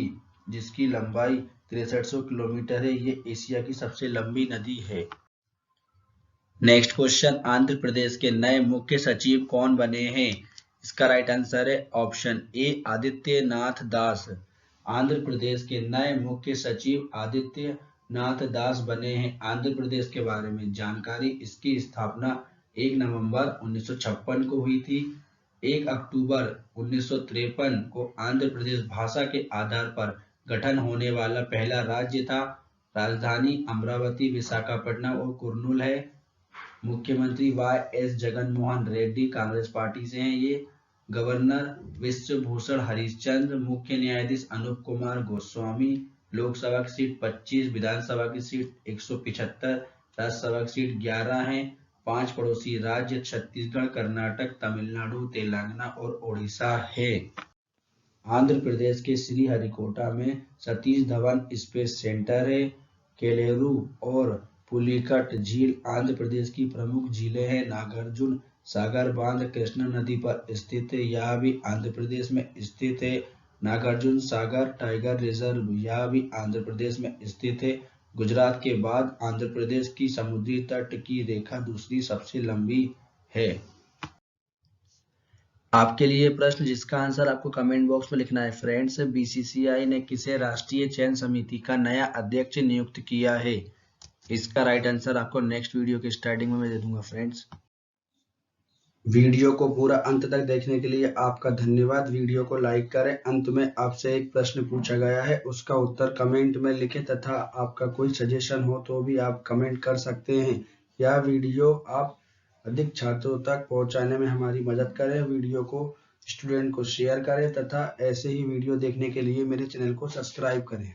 जिसकी लंबाई 6300 किलोमीटर है, ये एशिया की सबसे लंबी नदी है। नेक्स्ट क्वेश्चन, आंध्र प्रदेश के नए मुख्य सचिव कौन बने हैं? इसका राइट आंसर है ऑप्शन ए आदित्यनाथ दास। आंध्र प्रदेश के नए मुख्य सचिव आदित्यनाथ दास बने हैं। आंध्र प्रदेश के बारे में जानकारी। इसकी स्थापना 1 नवंबर 1956 को हुई थी। 1 अक्टूबर 1953 को आंध्र प्रदेश भाषा के आधार पर गठन होने वाला पहला राज्य था। राजधानी अमरावती, विशाखापट्टनम और कुर्नूल है। मुख्यमंत्री वाई.एस. जगनमोहन रेड्डी कांग्रेस पार्टी से हैं ये। गवर्नर विश्वभूषण हरिश्चंद्र। मुख्य न्यायाधीश अनूप कुमार गोस्वामी। लोकसभा की सीट 25, विधानसभा की सीट 175, राज्यसभा की सीट 11 है। 5 पड़ोसी राज्य छत्तीसगढ़, कर्नाटक, तमिलनाडु, तेलंगाना और ओडिशा है। आंध्र प्रदेश के श्रीहरिकोटा में सतीश धवन स्पेस सेंटर है। केलेरू और पुलिकट झील आंध्र प्रदेश की प्रमुख झीलें हैं। नागार्जुन सागर बांध कृष्णा नदी पर स्थित है, यह भी आंध्र प्रदेश में स्थित है। नागार्जुन सागर टाइगर रिजर्व, यह भी आंध्र प्रदेश में स्थित है। गुजरात के बाद आंध्र प्रदेश की समुद्री तट की रेखा दूसरी सबसे लंबी है। आपके लिए प्रश्न जिसका आंसर आपको कमेंट बॉक्स में लिखना है। फ्रेंड्स, बीसीसीआई ने किसे राष्ट्रीय चयन समिति का नया अध्यक्ष नियुक्त किया है? इसका राइट आंसर आपको नेक्स्ट वीडियो के स्टार्टिंग में मैं दे दूंगा। फ्रेंड्स, वीडियो को पूरा अंत तक देखने के लिए आपका धन्यवाद। वीडियो को लाइक करें। अंत में आपसे एक प्रश्न पूछा गया है, उसका उत्तर कमेंट में लिखें तथा आपका कोई सजेशन हो तो भी आप कमेंट कर सकते हैं। यह वीडियो आप अधिक छात्रों तक पहुंचाने में हमारी मदद करें। वीडियो को स्टूडेंट को शेयर करें तथा ऐसे ही वीडियो देखने के लिए मेरे चैनल को सब्सक्राइब करें।